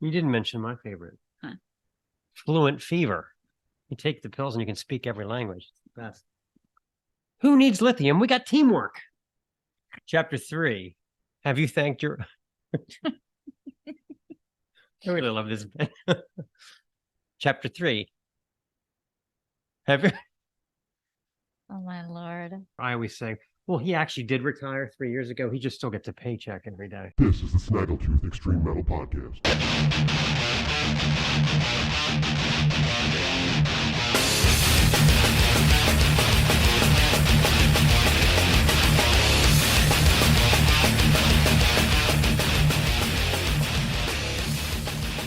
You didn't mention my favorite. Huh. Fluent Fever. You take the pills and you can speak every language. It's the best. Who needs lithium? We got teamwork. Chapter 3. Have you thanked your... I really love this. Chapter 3. Have you... Oh, my Lord. I always say, well, he actually did retire 3 years ago. He just still gets a paycheck every day. This is the Snaggletooth Extreme Metal Podcast.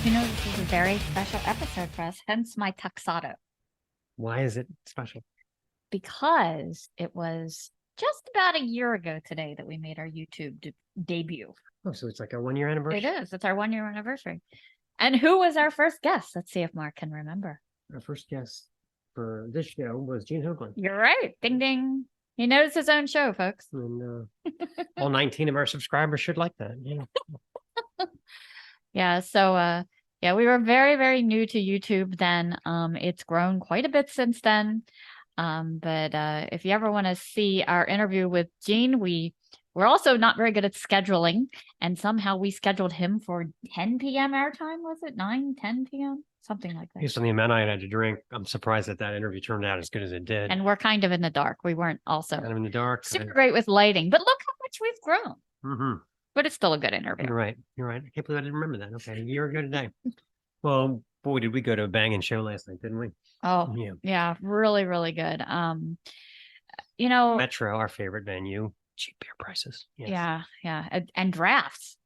You know, this is a very special episode for us, hence my tuxedo. Why is it special? Because it was just about a year ago today that we made our YouTube debut. Oh, so it's like a 1 year anniversary? It is. It's our 1 year anniversary. And who was our first guest? Let's see if Mark can remember. Our first guest for this show was Gene Hoagland. You're right. Ding, ding. He knows his own show, folks. And all 19 of our subscribers should like that. Yeah. Yeah. So, yeah, we were very, very new to YouTube then. It's grown quite a bit since then. But if you ever want to see our interview with Gene, we're also not very good at scheduling. And somehow we scheduled him for 10 p.m. our time, was it? 10 p.m.? Something like that. Based on the amount I had to drink, I'm surprised that interview turned out as good as it did. And we're kind of in the dark. We weren't also kind of in the dark. super great with lighting. But look how much we've grown. Mm-hmm. But it's still a good interview. You're right. You're right. I can't believe I didn't remember that. Okay, a year ago today. Well, boy, did we go to a banging show last night, didn't we? Oh, yeah. Really, really good. You know, Metro, our favorite venue, cheap beer prices. Yes. Yeah. And drafts.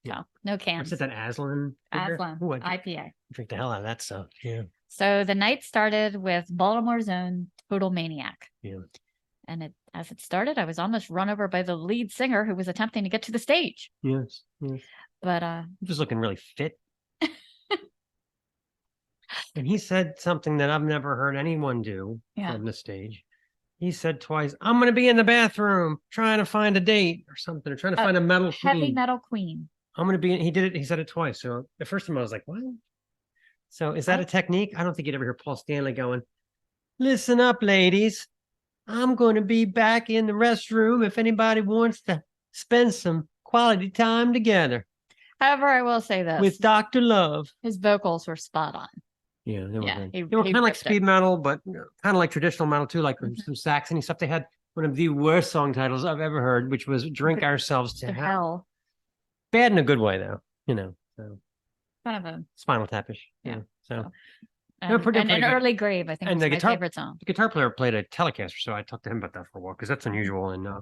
Yeah. So, no cans. Is that Aslan? IPA. Drink the hell out of that stuff. Yeah. So the night started with Baltimore's own Total Maniac. Yeah. And as it started, I was almost run over by the lead singer who was attempting to get to the stage. Yes. But he was looking really fit. And he said something that I've never heard anyone do on the stage. He said twice, I'm going to be in the bathroom trying to find a date or something, or trying to find a metal queen. Heavy metal queen. I'm going to be, he said it twice. So the first time I was like, what? So is that a technique? I don't think you'd ever hear Paul Stanley going, listen up, ladies. I'm going to be back in the restroom if anybody wants to spend some quality time together. However, I will say this. With Dr. Love. His vocals were spot on. Yeah, they were kind of like speed metal, but kind of like traditional metal too, like some Saxony stuff. They had one of the worst song titles I've ever heard, which was Drink Ourselves to Hell. Bad in a good way, though, So. Kind of a Spinal Tapish. Yeah. So. And an Early Grave, I think, was my favorite song. The guitar player played a Telecaster, so I talked to him about that for a while, because that's unusual in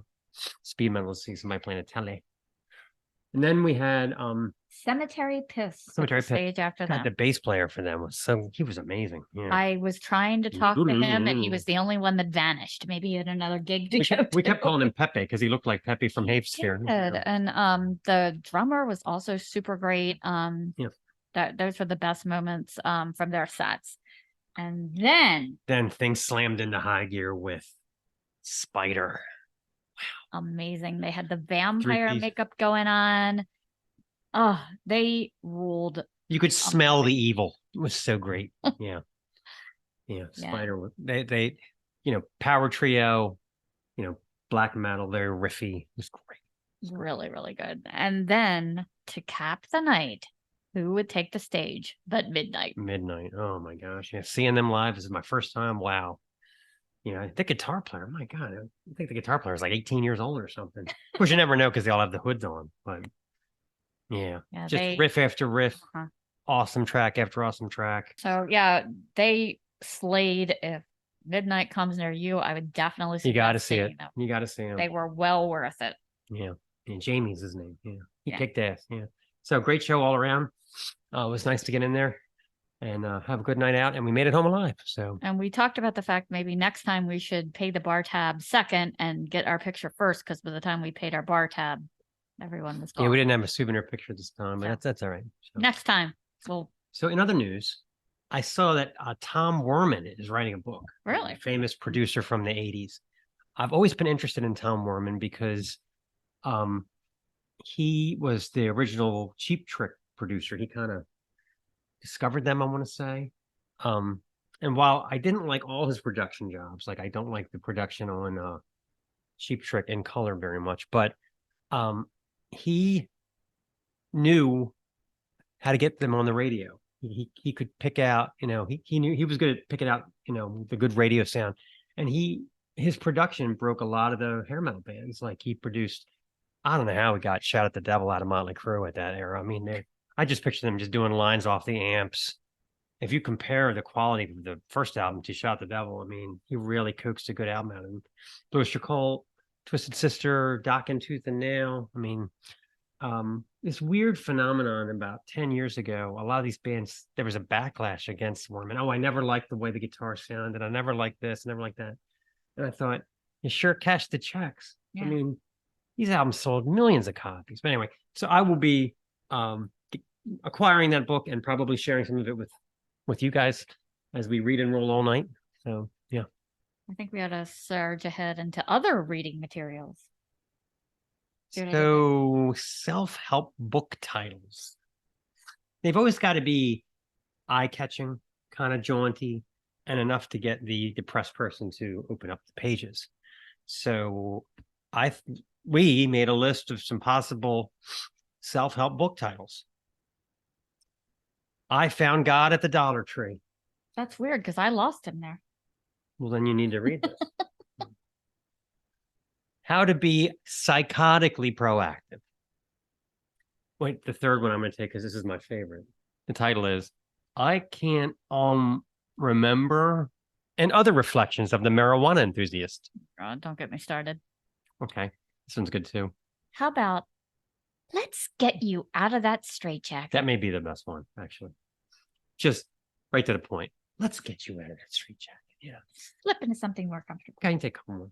speed metal to see somebody playing a tele. And then we had Cemetery Piss. Stage after that. The bass player for them he was amazing. Yeah. I was trying to talk to him, and he was the only one that vanished. Maybe he had another gig to go to. We kept calling him Pepe because he looked like Pepe from Havesphere. And the drummer was also super great. Those were the best moments from their sets. And then things slammed into high gear with Spider. Wow. Amazing. They had the vampire makeup going on. Oh, they ruled. You could smell the evil. It was so great. Yeah. Spider. They power trio, black metal, very riffy. It was great. Really, really good. And then to cap the night, who would take the stage but Midnight? Oh my gosh. Yeah. Seeing them live, this is my first time. Wow. The guitar player, my God, I think the guitar player is like 18 years old or something. Of course, you never know because they all have the hoods on. But just riff after riff, awesome track after awesome track. So, they slayed. If Midnight comes near you, I would definitely see. You got to see it. You got to see them. They were well worth it. Yeah. And Jamie's his name. Yeah. He kicked ass. Yeah. So, great show all around. It was nice to get in there and have a good night out, and we made it home alive. And we talked about the fact maybe next time we should pay the bar tab second and get our picture first, because by the time we paid our bar tab, everyone was gone. Yeah, we didn't have a souvenir picture this time, but that's all right. Next time. So in other news, I saw that Tom Werman is writing a book. Really? Famous producer from the 80s. I've always been interested in Tom Werman because he was the original Cheap Trick producer. He kind of discovered them, I want to say. And while I didn't like all his production jobs, like I don't like the production on Cheap Trick in color very much, but he knew how to get them on the radio. He could pick out, he knew he was good at picking out, the good radio sound. And his production broke a lot of the hair metal bands. Like he produced, I don't know how he got Shout at the Devil out of Motley Crue at that era. I mean, I just picture them just doing lines off the amps. If you compare the quality of the first album to Shout at the Devil, I mean, he really coaxed a good album out of him. Louis Cole, Twisted Sister, Dock and Tooth and Nail. I mean, this weird phenomenon about 10 years ago, a lot of these bands, there was a backlash against them. And I never liked the way the guitar sounded. I never liked this, never liked that. And I thought, you sure cashed the checks. Yeah. I mean, these albums sold millions of copies. But anyway, so I will be acquiring that book and probably sharing some of it with you guys as we read and roll all night. So, yeah. I think we ought to surge ahead into other reading materials. So, self-help book titles. They've always got to be eye-catching, kind of jaunty, and enough to get the depressed person to open up the pages. So, we made a list of some possible self-help book titles. I Found God at the Dollar Tree. That's weird because I lost him there. Well, then you need to read this. How to Be Psychotically Proactive. Wait, the third one I'm going to take because this is my favorite. The title is I Can't Remember and Other Reflections of the Marijuana Enthusiast. Oh, don't get me started. Okay, this one's good too. How about Let's Get You Out of That Straitjacket? That may be the best one, actually. Just right to the point. Let's get you out of that straitjacket. Yeah. Slip into something more comfortable. I can take one.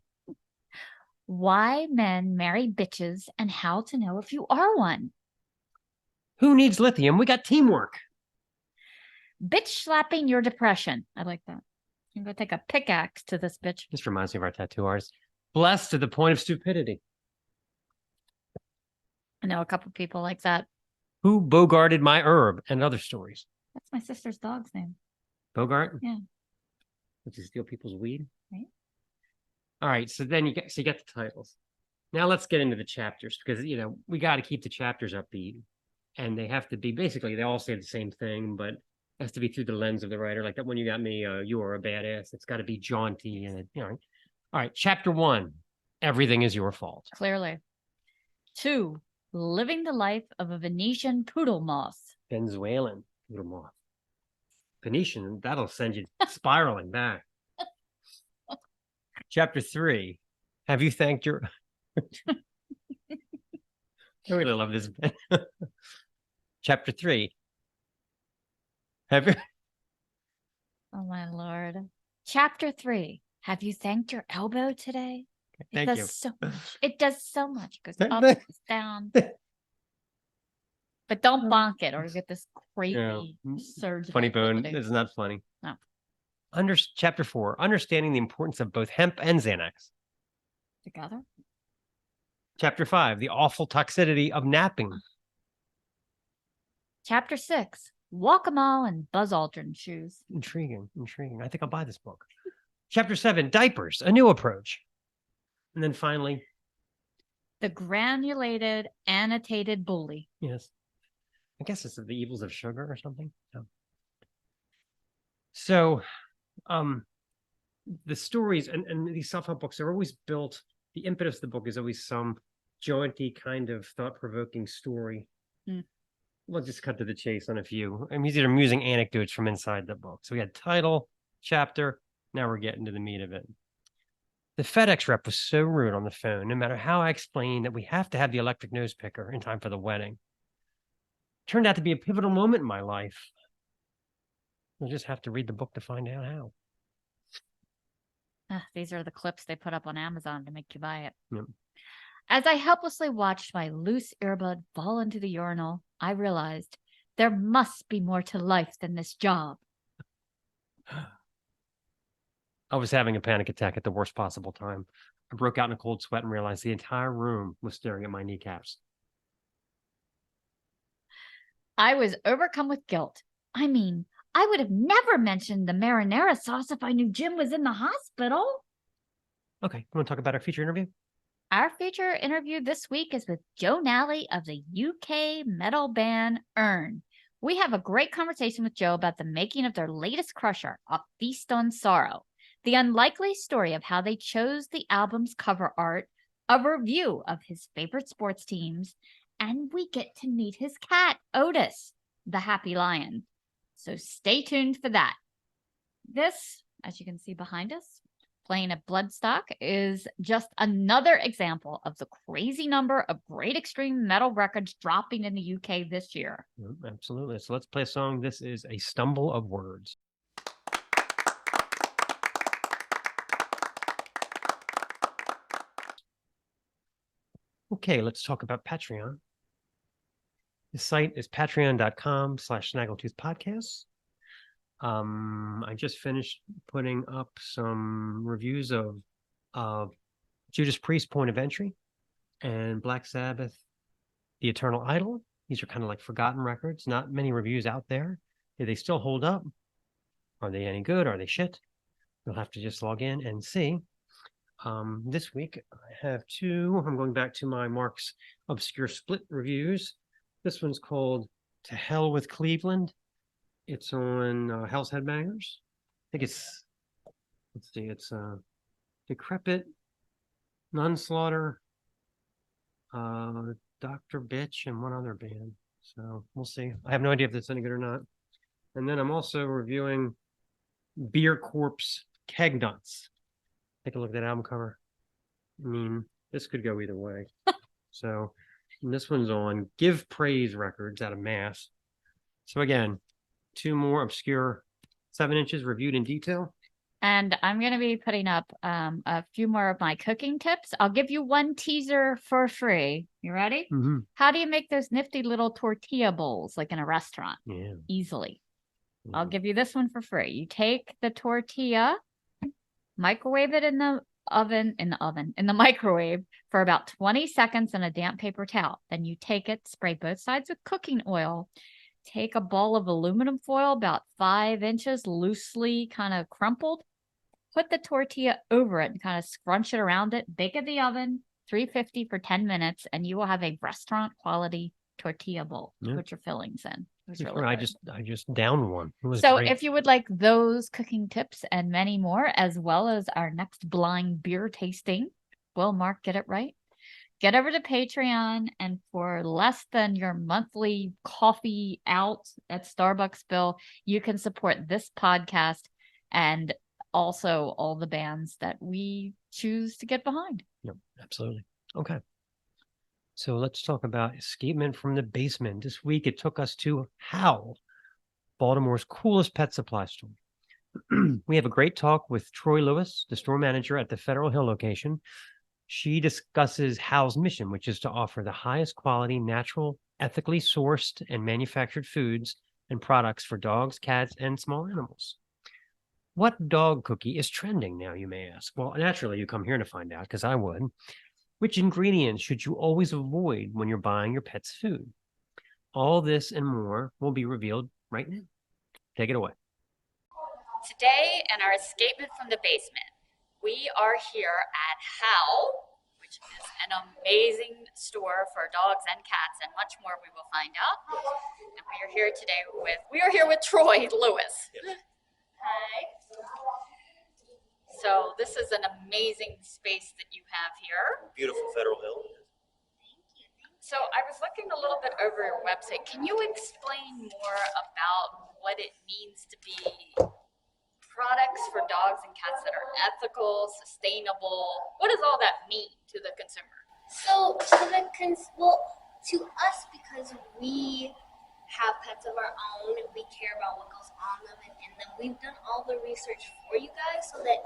Why Men Marry Bitches and How to Know If You Are One. Who Needs Lithium? We Got Teamwork. Bitch Slapping Your Depression. I like that. I'm going to take a pickaxe to this bitch. This reminds me of our tattoo artist. Blessed to the Point of Stupidity. I know a couple people like that. Who Bogarted My Herb and Other Stories. That's my sister's dog's name. Bogart? Yeah. Did you steal people's weed? Right. All right, so then you get the titles. Now let's get into the chapters because we got to keep the chapters upbeat, and they have to be basically they all say the same thing, but it has to be through the lens of the writer. Like that one you got me, you are a badass. It's got to be jaunty and All right, chapter 1, Everything Is Your Fault. Clearly. 2, Living the Life of a Venetian Poodle Moth. Venezuelan poodle moth. Venetian, that'll send you spiraling back. Chapter 3, Have You Thanked Your... I really love this bit. Chapter 3, Have you... Oh, my Lord. Chapter 3, Have You Thanked Your Elbow today? Thank you. So much. It does so much. It goes up, it goes down. But don't bonk it or you get this crazy surge. Funny bone. It's not funny. No. Chapter 4, Understanding the Importance of Both Hemp and Xanax. Together. Chapter 5, The Awful Toxicity of Napping. Chapter 6, Walk 'em All in Buzz Aldrin Shoes. Intriguing. I think I'll buy this book. Chapter 7, Diapers, A New Approach. And then finally, The Granulated Annotated Bully. Yes. I guess it's The Evils of Sugar or something. No. So, the stories and these self-help books are always built, the impetus of the book is always some jaunty kind of thought-provoking story. We'll just cut to the chase on a few. These are amusing anecdotes from inside the book. So we had title, chapter, now we're getting to the meat of it. The FedEx rep was so rude on the phone, no matter how I explained that we have to have the electric nose picker in time for the wedding. Turned out to be a pivotal moment in my life. You'll just have to read the book to find out how. These are the clips they put up on Amazon to make you buy it. Yep. As I helplessly watched my loose earbud fall into the urinal, I realized there must be more to life than this job. I was having a panic attack at the worst possible time. I broke out in a cold sweat and realized the entire room was staring at my kneecaps. I was overcome with guilt I mean, I would have never mentioned the marinara sauce if I knew Jim was in the hospital. Okay, want to talk about our feature interview? Our feature interview this week is with Joe Nally of the UK metal band Urne. We have a great conversation with Joe about the making of their latest crusher, A Feast on Sorrow, the unlikely story of how they chose the album's cover art, a review of his favorite sports teams, and we get to meet his cat, Otis, the happy lion. So stay tuned for that. This, as you can see behind us, playing at Bloodstock, is just another example of the crazy number of great extreme metal records dropping in the UK this year. Yep, absolutely. So let's play a song. This is A Stumble of Words. Okay, let's talk about Patreon. The site is patreon.com/Snaggletooth Podcasts. I just finished putting up some reviews of Judas Priest Point of Entry and Black Sabbath The Eternal Idol. These are kind of like forgotten records. Not many reviews out there. Do they still hold up? Are they any good? Are they shit? You'll have to just log in and see. This week I have two. I'm going back to my Mark's Obscure Split reviews. This one's called To Hell with Cleveland. It's on Hell's Headbangers. I think it's, let's see, it's Decrepit, Nunslaughter, Dr. Bitch, and one other band. So we'll see. I have no idea if that's any good or not. And then I'm also reviewing Beer Corpse Keg Nuts. Take a look at that album cover. I mean, this could go either way. So this one's on Give Praise Records out of Mass. So again, two more obscure 7 inches reviewed in detail. And I'm going to be putting up a few more of my cooking tips. I'll give you one teaser for free. You ready? Mm-hmm. How do you make those nifty little tortilla bowls like in a restaurant? Yeah. Easily. Mm-hmm. I'll give you this one for free. You take the tortilla, microwave it in the microwave for about 20 seconds in a damp paper towel. Then you take it, spray both sides with cooking oil. Take a ball of aluminum foil about 5 inches, loosely kind of crumpled. Put the tortilla over it and kind of scrunch it around it. Bake in the oven, 350 for 10 minutes, and you will have a restaurant quality tortilla bowl to put your fillings in. It was really good. I just downed one. It was so great. If you would like those cooking tips and many more, as well as our next blind beer tasting, will Mark get it right? Get over to Patreon, and for less than your monthly coffee out at Starbucks bill, you can support this podcast and also all the bands that we choose to get behind. Yep, absolutely. Okay. So let's talk about Escapement from the Basement. This week it took us to Howl, Baltimore's coolest pet supply store. We have a great talk with Troy Lewis, the store manager at the Federal Hill location. She discusses Howl's mission, which is to offer the highest quality, natural, ethically sourced, and manufactured foods and products for dogs, cats, and small animals. What dog cookie is trending now, you may ask? Well, naturally, you come here to find out, because I would. Which ingredients should you always avoid when you're buying your pet's food? All this and more will be revealed right now. Take it away. Today, in our Escapement from the Basement, we are here at Howl, which is an amazing store for dogs and cats, and much more we will find out. And we are here today with Troy Lewis. Hi. So this is an amazing space that you have here. Beautiful Federal Hill. So I was looking a little bit over your website. Can you explain more about what it means to be products for dogs and cats that are ethical, sustainable? What does all that mean to the consumer? So to us, because we have pets of our own, we care about what goes on them and in them. We've done all the research for you guys so that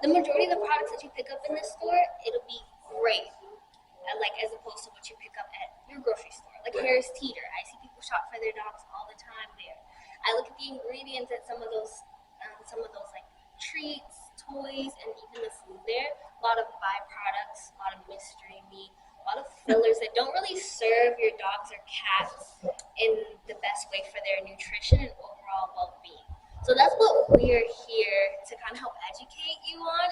the majority of the products that you pick up in this store, it'll be great. Like as opposed to what you pick up at your grocery store. Like Harris Teeter. I see people shop for their dogs all the time there. I look at the ingredients at some of those like treats, toys, and even the food there. A lot of byproducts, a lot of mystery meat, a lot of fillers that don't really serve your dogs or cats in the best way for their nutrition and overall well-being. So that's what we're here to kind of help educate you on,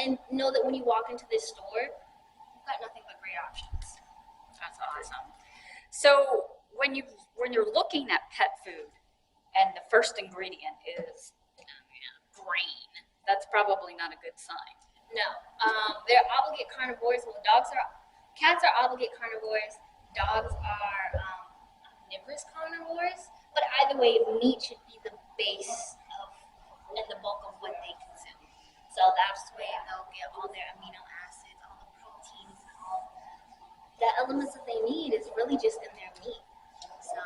and know that when you walk into this store, you've got nothing but great options. That's awesome. So when you're looking at pet food and the first ingredient is grain, that's probably not a good sign. No, they're obligate carnivores. Well, cats are obligate carnivores. Dogs are omnivorous carnivores. But either way, meat should be the base of and the bulk of what they consume. So that's the way they'll get all their amino acids, all the proteins, and all the elements that they need is really just in their meat. So,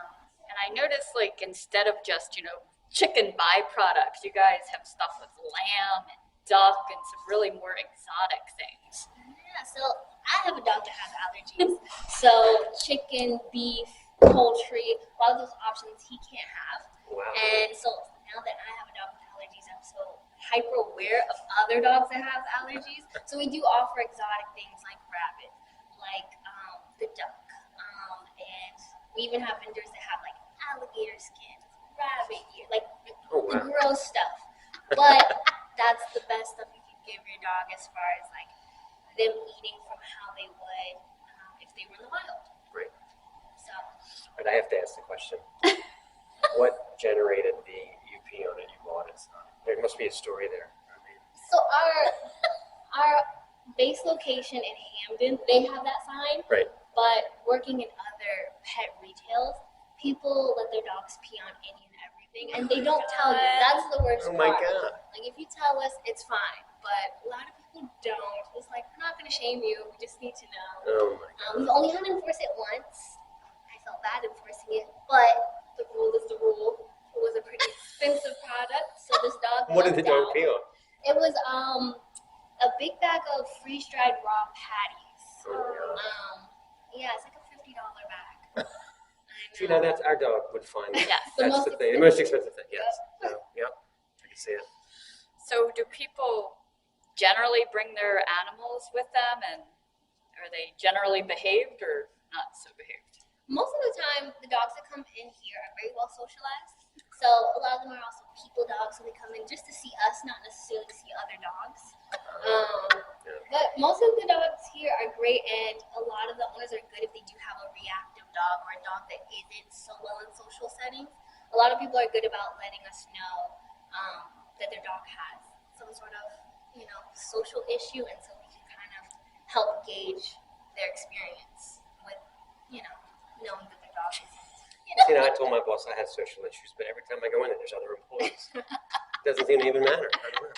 And I noticed, like, instead of just, chicken byproducts, you guys have stuff with lamb and duck and some really more exotic things. yeah, so I have a dog that has allergies. So chicken, beef, poultry, a lot of those options he can't have. Wow. And so now that I have a dog with allergies, I'm so hyper aware of other dogs that have allergies. So we do offer exotic things like rabbit, like the duck, and we even have vendors that have like alligator skin, rabbit ear, like the gross stuff. But that's the best stuff you can give your dog as far as like them eating from how they would if they were in the wild. Right. So. But I have to ask the question. What generated the UP on it you bought it? There must be a story there. So our base location in Hamden, they have that sign. Right. But working in other pet retails, people let their dogs pee on any and everything, and they don't tell you. That's the worst Oh my part. God. Like if you tell us, it's fine. But a lot of people don't. It's like, we're not going to shame you. We just need to know. Oh my God. We've only had to enforce it once. I felt bad enforcing it, but the rule is the rule. It was a pretty expensive product, so this dog. What did the lucked dog out. pee on? It was a big bag of freeze-dried raw patties. Oh my God. Yeah, it's like a $50 bag. See, now that's our dog would find. Yes. That's the thing. The most expensive thing. Yes. So, yep. I can see it. So do people generally bring their animals with them, and are they generally behaved or not so behaved? Most of the time, the dogs that come in here are very well socialized. So a lot of them are also people dogs, so they come in just to see us, not necessarily to see other dogs. But most of the dogs here are great, and a lot of the owners are good if they do have a reactive dog or a dog that isn't so well in social settings. A lot of people are good about letting us know that their dog has some sort of, social issue, and so we can kind of help gauge their experience with, knowing that their dog is. I told my boss I had social issues, but every time I go in there, there's other employees. It doesn't seem to even matter. I don't know.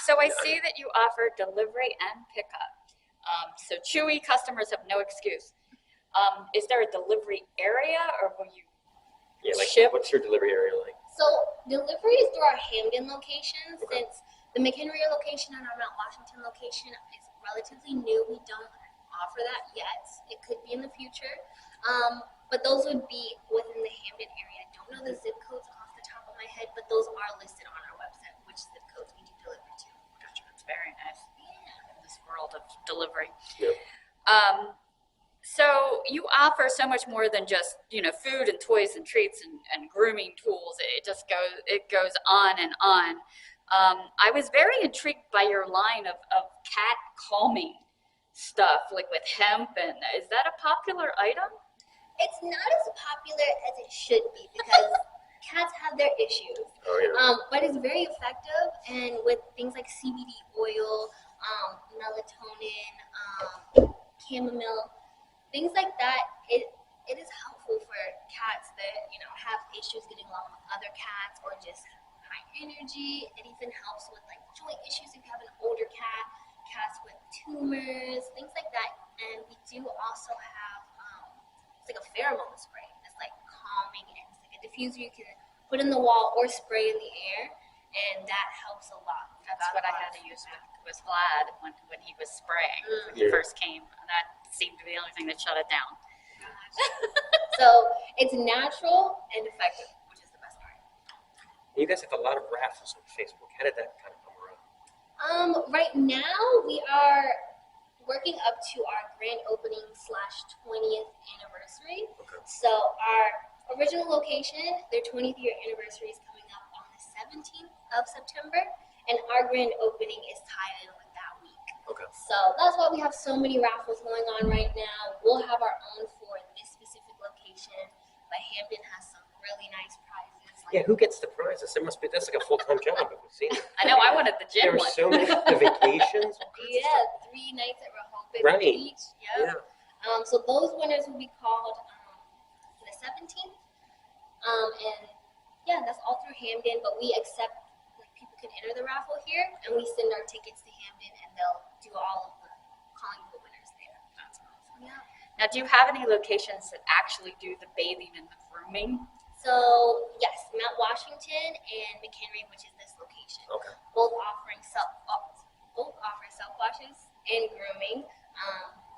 So I see that you offer delivery and pickup. So Chewy customers have no excuse. Is there a delivery area, or will you Yeah, like, ship? what's your delivery area like? So delivery is through our Hamden location. Okay. Since the McHenry location and our Mount Washington location is relatively new, we don't offer that yet. It could be in the future. But those would be within the Hamden area. I don't know the zip codes off the top of my head, but those are listed on our website, which zip codes we do deliver to. Gotcha. That's very nice in this world of delivery. Yep. So you offer so much more than just, food and toys and treats and grooming tools. It goes on and on. I was very intrigued by your line of cat calming stuff, like with hemp, and is that a popular item? It's not as popular as it should be because cats have their issues. Oh, yeah. But it's very effective, and with things like CBD oil, melatonin, chamomile, things like that, it is helpful for cats that have issues getting along with other cats or just high energy. It even helps with like joint issues if you have an older cat, cats with tumors, things like that. And we do also have it's like a pheromone spray. It's like calming, and it's like a diffuser you can put in the wall or spray in the air, and that helps a lot. That's what I had to use with Vlad when he was spraying when he Yeah. first came. And that seemed to be the only thing that shut it down. So it's natural and effective, which is the best part. You guys have a lot of raffles on Facebook. How did that kind of come around? Right now we are working up to our grand opening / 20th anniversary. Okay. So our original location, their 20th year anniversary is coming up on the 17th of September, and our grand opening is tied in with that week. Okay. So that's why we have so many raffles going on right now. We'll have our own for this specific location, but Hampton has some really nice prizes. Yeah, who gets the prizes? There must be, that's like a full-time job. I've seen it. I know I wanted the There gym are one. so many, the vacations. all kinds of Yeah, stuff. 3 nights at Rehoboth Right. Beach. Yep. Yeah. So those winners will be called the 17th. And yeah, that's all through Hamden, but we accept, like, people can enter the raffle here, and we send our tickets to Hamden, and they'll do all of the calling the winners there. That's awesome. Yeah. Now, do you have any locations that actually do the bathing and the grooming? So yes, Mount Washington and McHenry, which is this location, Okay. both offer self washes and grooming.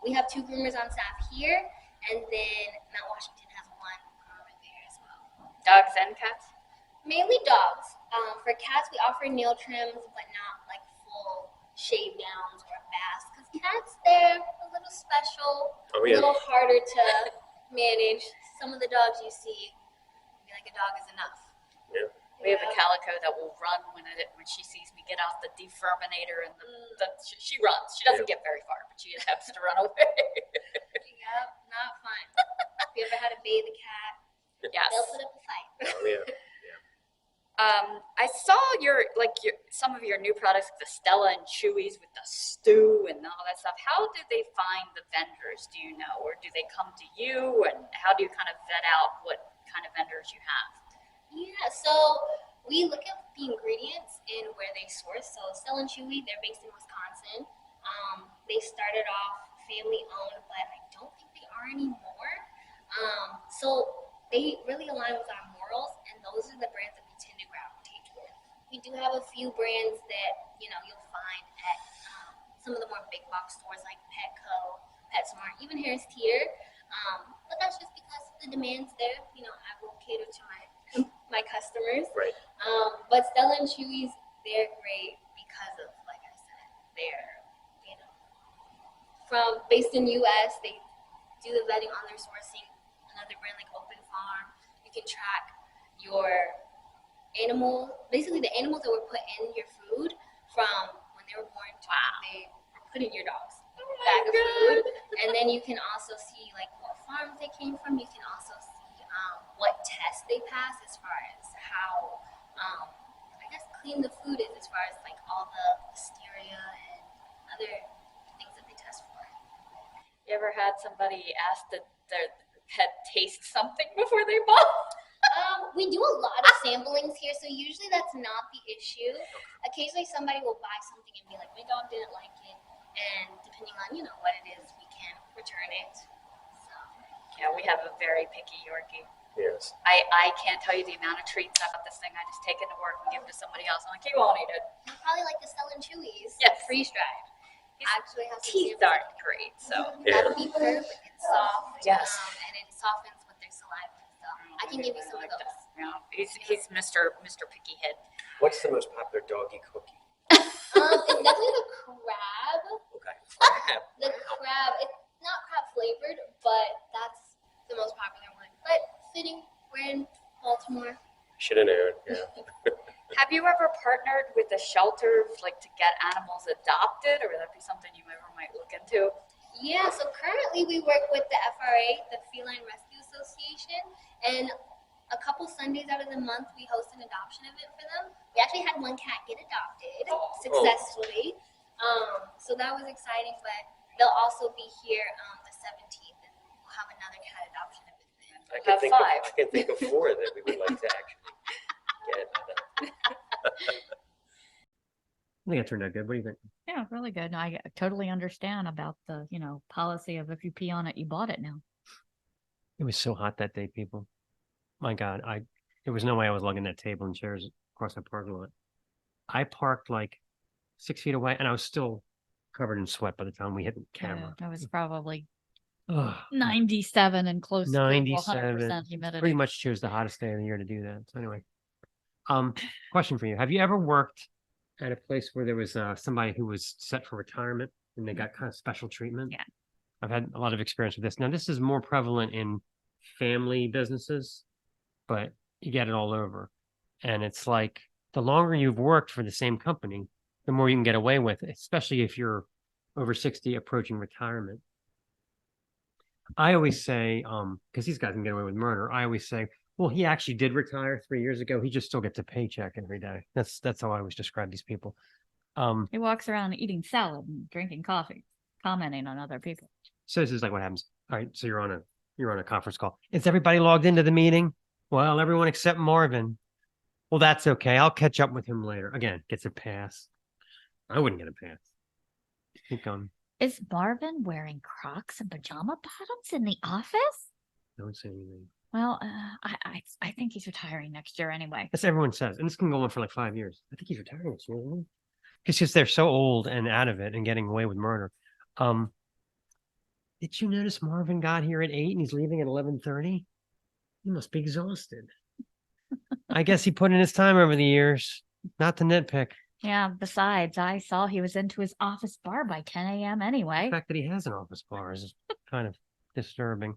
We have 2 groomers on staff here, and then Mount Washington has 1 groomer there as well. Dogs and cats? Mainly dogs. For cats, we offer nail trims, but not like full shave downs or baths, because cats, they're a little special, Oh, a yeah. little harder to manage. Some of the dogs you see, I feel like a dog is enough. Yeah. We have a calico that will run when she sees me get out the deferminator, and she runs. She doesn't get very far, but she attempts to run away. Yep, not fun. Have you ever had to bathe a cat? Yes. They'll put up a fight. Oh, yeah. I saw some of your new products, the Stella and Chewies with the stew and all that stuff. How do they find the vendors? Do you know, or do they come to you? And how do you kind of vet out what kind of vendors you have? Yeah, so we look at the ingredients and where they source. So Stella and Chewy, they're based in Wisconsin. They started off family owned, but I don't think they are anymore. So they really align with our morals, and those are the brands that we tend to gravitate toward. We do have a few brands that you'll find at some of the more big box stores like Petco, PetSmart, even Harris Teeter. But that's just because the demand's there. I will cater to my customers. Right. But Stella and Chewy's, they're great because of, like I said, they're based in US. They do the vetting on their sourcing. Another brand like Open Farm, you can track your basically the animals that were put in your food from when they were born to when they were put in your dog's bag of food. And then you can also see like what farms they came from. You can also see what tests they pass as far as how clean the food is, as far as like all the listeria and other things that they test for. You ever had somebody ask that their pet taste something before they bought? We do a lot of samplings here, so usually that's not the issue. Occasionally somebody will buy something and be like, my dog didn't like it, and depending on what it is, we can return it. So Yeah, we have a very picky Yorkie. Yes. I can't tell you the amount of treats I got this thing. I just take it to work and give it to somebody else. I'm like, he won't eat it. you probably like the Stella and Chewy's. Yes. Freeze dried. His Actually has some teeth samples. aren't great, so. Yeah. That'll be perfect. It's soft. Yes. And it softens with their saliva. So I can give you some of those. Yeah, he's Mr. Picky Head. What's the most popular doggy cookie? It's definitely the crab. Okay. Crab. The crab. It's not crab flavored, but that's the most popular one. But fitting, we're in Baltimore. Should have known. Yeah. Have you ever partnered with a shelter, like to get animals adopted, or would that be something you ever might look into? Yeah, so currently we work with the FRA, the Feline Rescue Association, and a couple Sundays out of the month we host an adoption event for them. We actually had one cat get adopted successfully, so that was exciting. But they'll also be here the 17th, and we'll have another cat adoption event then. I can think five. I can think of 4 that we would like to actually get. I think it turned out good. What do you think? Yeah, really good. I totally understand about the, policy of if you pee on it, you bought it now. It was so hot that day, people. My God, there was no way I was lugging that table and chairs across the parking lot. I parked like 6 feet away, and I was still covered in sweat by the time we hit the camera. That was probably Ugh. 97 and close to 97. 100% humidity. Pretty much chose the hottest day of the year to do that. So anyway, question for you: have you ever worked at a place where there was somebody who was set for retirement, and they got kind of special treatment. Yeah. I've had a lot of experience with this. Now, this is more prevalent in family businesses, but you get it all over. And it's like the longer you've worked for the same company, the more you can get away with, especially if you're over 60 approaching retirement. I always say, because these guys can get away with murder, I always say, well, he actually did retire 3 years ago. He just still gets a paycheck every day. That's how I always describe these people. He walks around eating salad and drinking coffee, commenting on other people. So this is like what happens. All right, so you're on a conference call. Is everybody logged into the meeting? Well, everyone except Marvin. Well, that's okay. I'll catch up with him later. Again, gets a pass. I wouldn't get a pass. Keep going. Is Marvin wearing Crocs and pajama bottoms in the office? Don't say anything. Well, I think he's retiring next year anyway. That's what everyone says. And this can go on for like 5 years. I think he's retiring next year, isn't he? It's just they're so old and out of it and getting away with murder. Did you notice Marvin got here at 8 and he's leaving at 11:30? He must be exhausted. I guess he put in his time over the years. Not to nitpick. Yeah, besides, I saw he was into his office bar by 10 a.m. anyway. The fact that he has an office bar is kind of disturbing.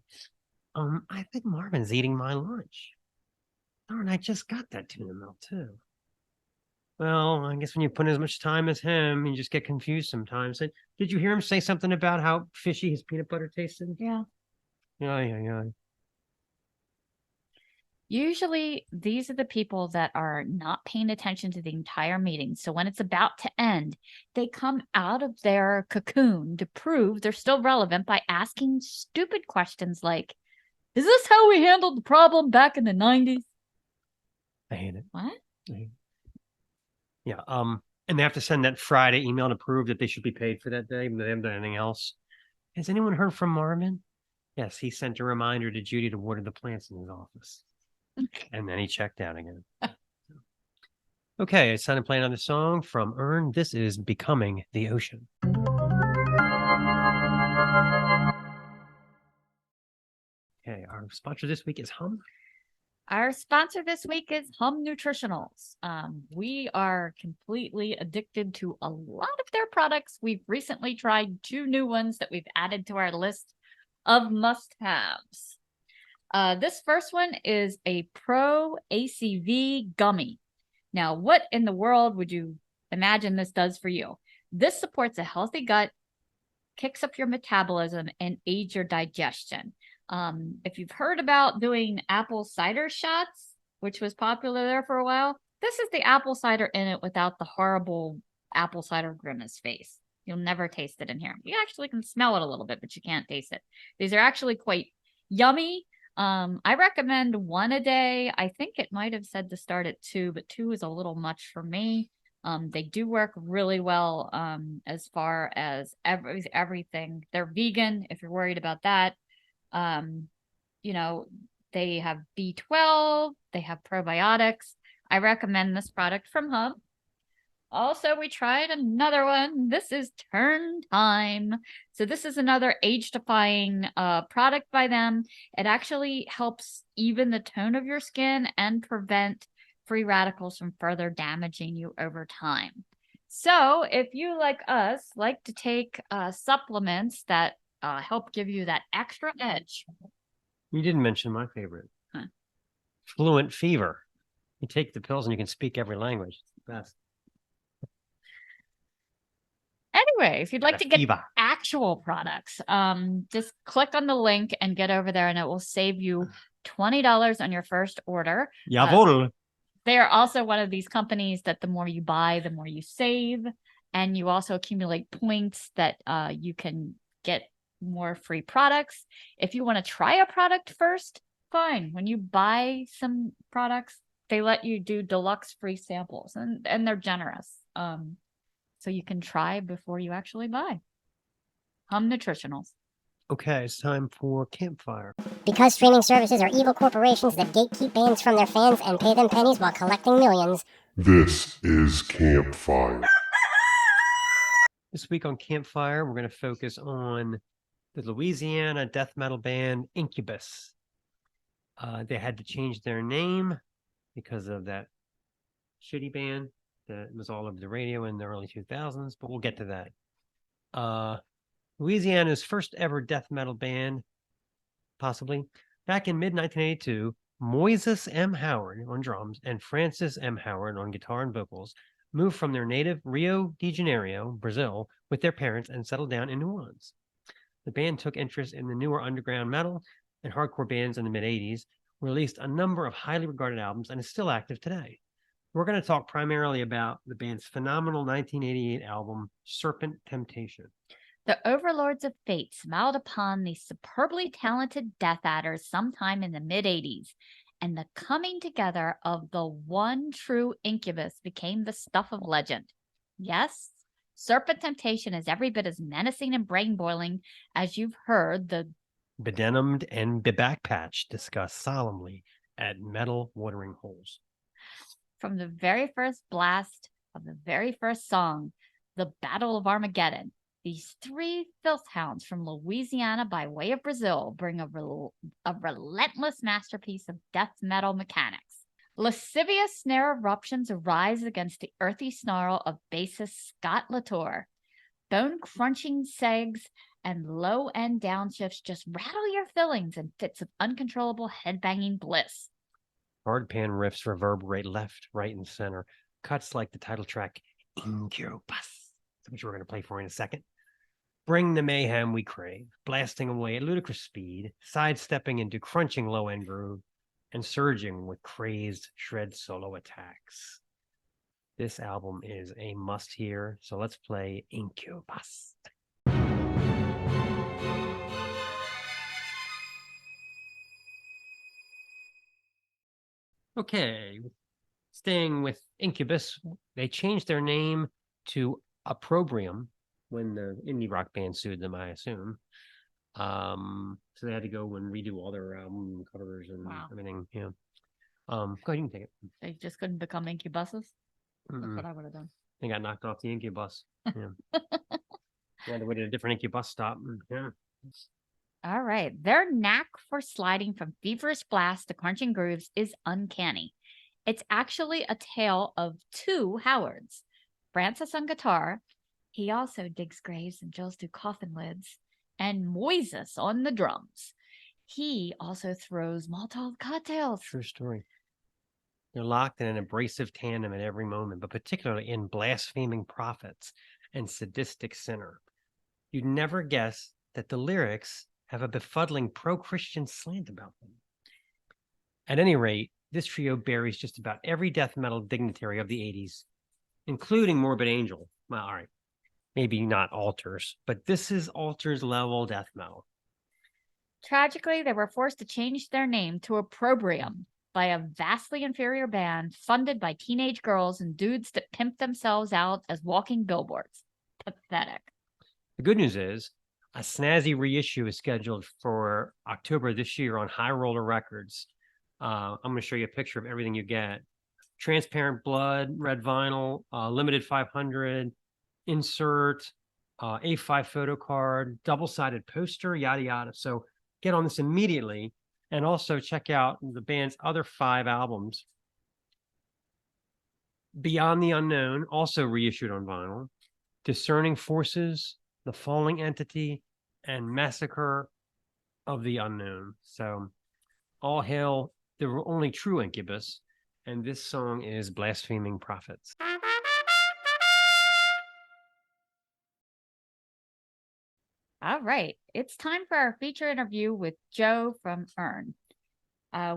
I think Marvin's eating my lunch. Darn, I just got that tuna melt too. Well, I guess when you put in as much time as him, you just get confused sometimes. And did you hear him say something about how fishy his peanut butter tasted? Yeah. Yeah. Usually, these are the people that are not paying attention to the entire meeting. So when it's about to end, they come out of their cocoon to prove they're still relevant by asking stupid questions like, is this how we handled the problem back in the 90s? I hate it. What? Yeah. And they have to send that Friday email to prove that they should be paid for that day, but they haven't done anything else. Has anyone heard from Marvin? Yes, he sent a reminder to Judy to water the plants in his office. And then he checked out again. Okay, it's time to play another song from Urne. This is Becoming the Ocean. Okay, our sponsor this week is Hum. Our sponsor this week is Hum Nutritionals. We are completely addicted to a lot of their products. We've recently tried 2 new ones that we've added to our list of must-haves. This first one is a Pro ACV gummy. Now, what in the world would you imagine this does for you? This supports a healthy gut, kicks up your metabolism, and aids your digestion. If you've heard about doing apple cider shots, which was popular there for a while, this is the apple cider in it without the horrible apple cider grimace face. You'll never taste it in here. You actually can smell it a little bit, but you can't taste it. These are actually quite yummy. I recommend 1 a day. I think it might have said to start at 2, but 2 is a little much for me. They do work really well as far as everything. They're vegan if you're worried about that. You know, they have B12, they have probiotics. I recommend this product from Hub. Also, we tried another one. This is Turn Time. So this is another age-defying product by them. It actually helps even the tone of your skin and prevent free radicals from further damaging you over time. So if you, like us, like to take supplements that help give you that extra edge. You didn't mention my favorite. Huh. Fluent Fever. You take the pills and you can speak every language. It's the best. Anyway, if you'd like to get Fever. actual products, just click on the link and get over there and it will save you $20 on your first order. Jawohl. They are also one of these companies that the more you buy, the more you save. And you also accumulate points that you can get more free products. If you want to try a product first, fine. When you buy some products, they let you do deluxe free samples and they're generous. So you can try before you actually buy. Hum Nutritionals. Okay, it's time for Campfire. Because streaming services are evil corporations that gatekeep bands from their fans and pay them pennies while collecting millions. This is Campfire. This week on Campfire, we're going to focus on the Louisiana death metal band Incubus. They had to change their name because of that shitty band that was all over the radio in the early 2000s, but we'll get to that. Louisiana's first ever death metal band, possibly. Back in mid-1982, Moises M. Howard on drums and Francis M. Howard on guitar and vocals moved from their native Rio de Janeiro, Brazil, with their parents and settled down in New Orleans. The band took interest in the newer underground metal and hardcore bands in the mid-80s, released a number of highly regarded albums, and is still active today. We're going to talk primarily about the band's phenomenal 1988 album, Serpent Temptation. The overlords of fate smiled upon these superbly talented Death Adders sometime in the mid-80s, and the coming together of the one true Incubus became the stuff of legend. Yes, Serpent Temptation is every bit as menacing and brain-boiling as you've heard the Bedenimed and Bebackpatch discussed solemnly at Metal Watering Holes. From the very first blast of the very first song, The Battle of Armageddon, these three filth hounds from Louisiana by way of Brazil bring a relentless masterpiece of death metal mechanics. Lascivious snare eruptions arise against the earthy snarl of bassist Scott Latour. Bone-crunching segs and low-end downshifts just rattle your fillings in fits of uncontrollable headbanging bliss. Hard pan riffs reverberate left, right, and center. Cuts like the title track, Incubus, which we're going to play for in a second. Bring the mayhem we crave, blasting away at ludicrous speed, sidestepping into crunching low-end groove, and surging with crazed shred solo attacks. This album is a must-hear, so let's play Incubus. Okay, staying with Incubus, they changed their name to Opprobrium when the indie rock band sued them, I assume. So they had to go and redo all their album covers and everything. Yeah. Go ahead, you can take it. They just couldn't become Incubuses? That's what I would have done. They got knocked off the Incubus. Yeah. They had to wait at a different Incubus stop. Yeah. All right. Their knack for sliding from feverish blasts to crunching grooves is uncanny. It's actually a tale of two Howards. Francis on guitar, he also digs graves and drills through coffin lids, and Moises on the drums. He also throws Molotov cocktails. True story. They're locked in an abrasive tandem at every moment, but particularly in blaspheming prophets and sadistic sinner. You'd never guess that the lyrics have a befuddling pro-Christian slant about them. At any rate, this trio buries just about every death metal dignitary of the 80s, including Morbid Angel. Well, all right, maybe not Altars, but this is Altars level death metal. Tragically, they were forced to change their name to Opprobrium by a vastly inferior band funded by teenage girls and dudes that pimp themselves out as walking billboards. Pathetic. The good news is, a snazzy reissue is scheduled for October this year on High Roller Records. I'm going to show you a picture of everything you get. Transparent blood, red vinyl, limited 500, insert, A5 photo card, double-sided poster, yada, yada. So get on this immediately. And also check out the band's other 5 albums. Beyond the Unknown, also reissued on vinyl. Discerning Forces, The Falling Entity, and Massacre of the Unknown. So all hail the only true Incubus. And this song is Blaspheming Prophets. All right. It's time for our feature interview with Joe from Urne.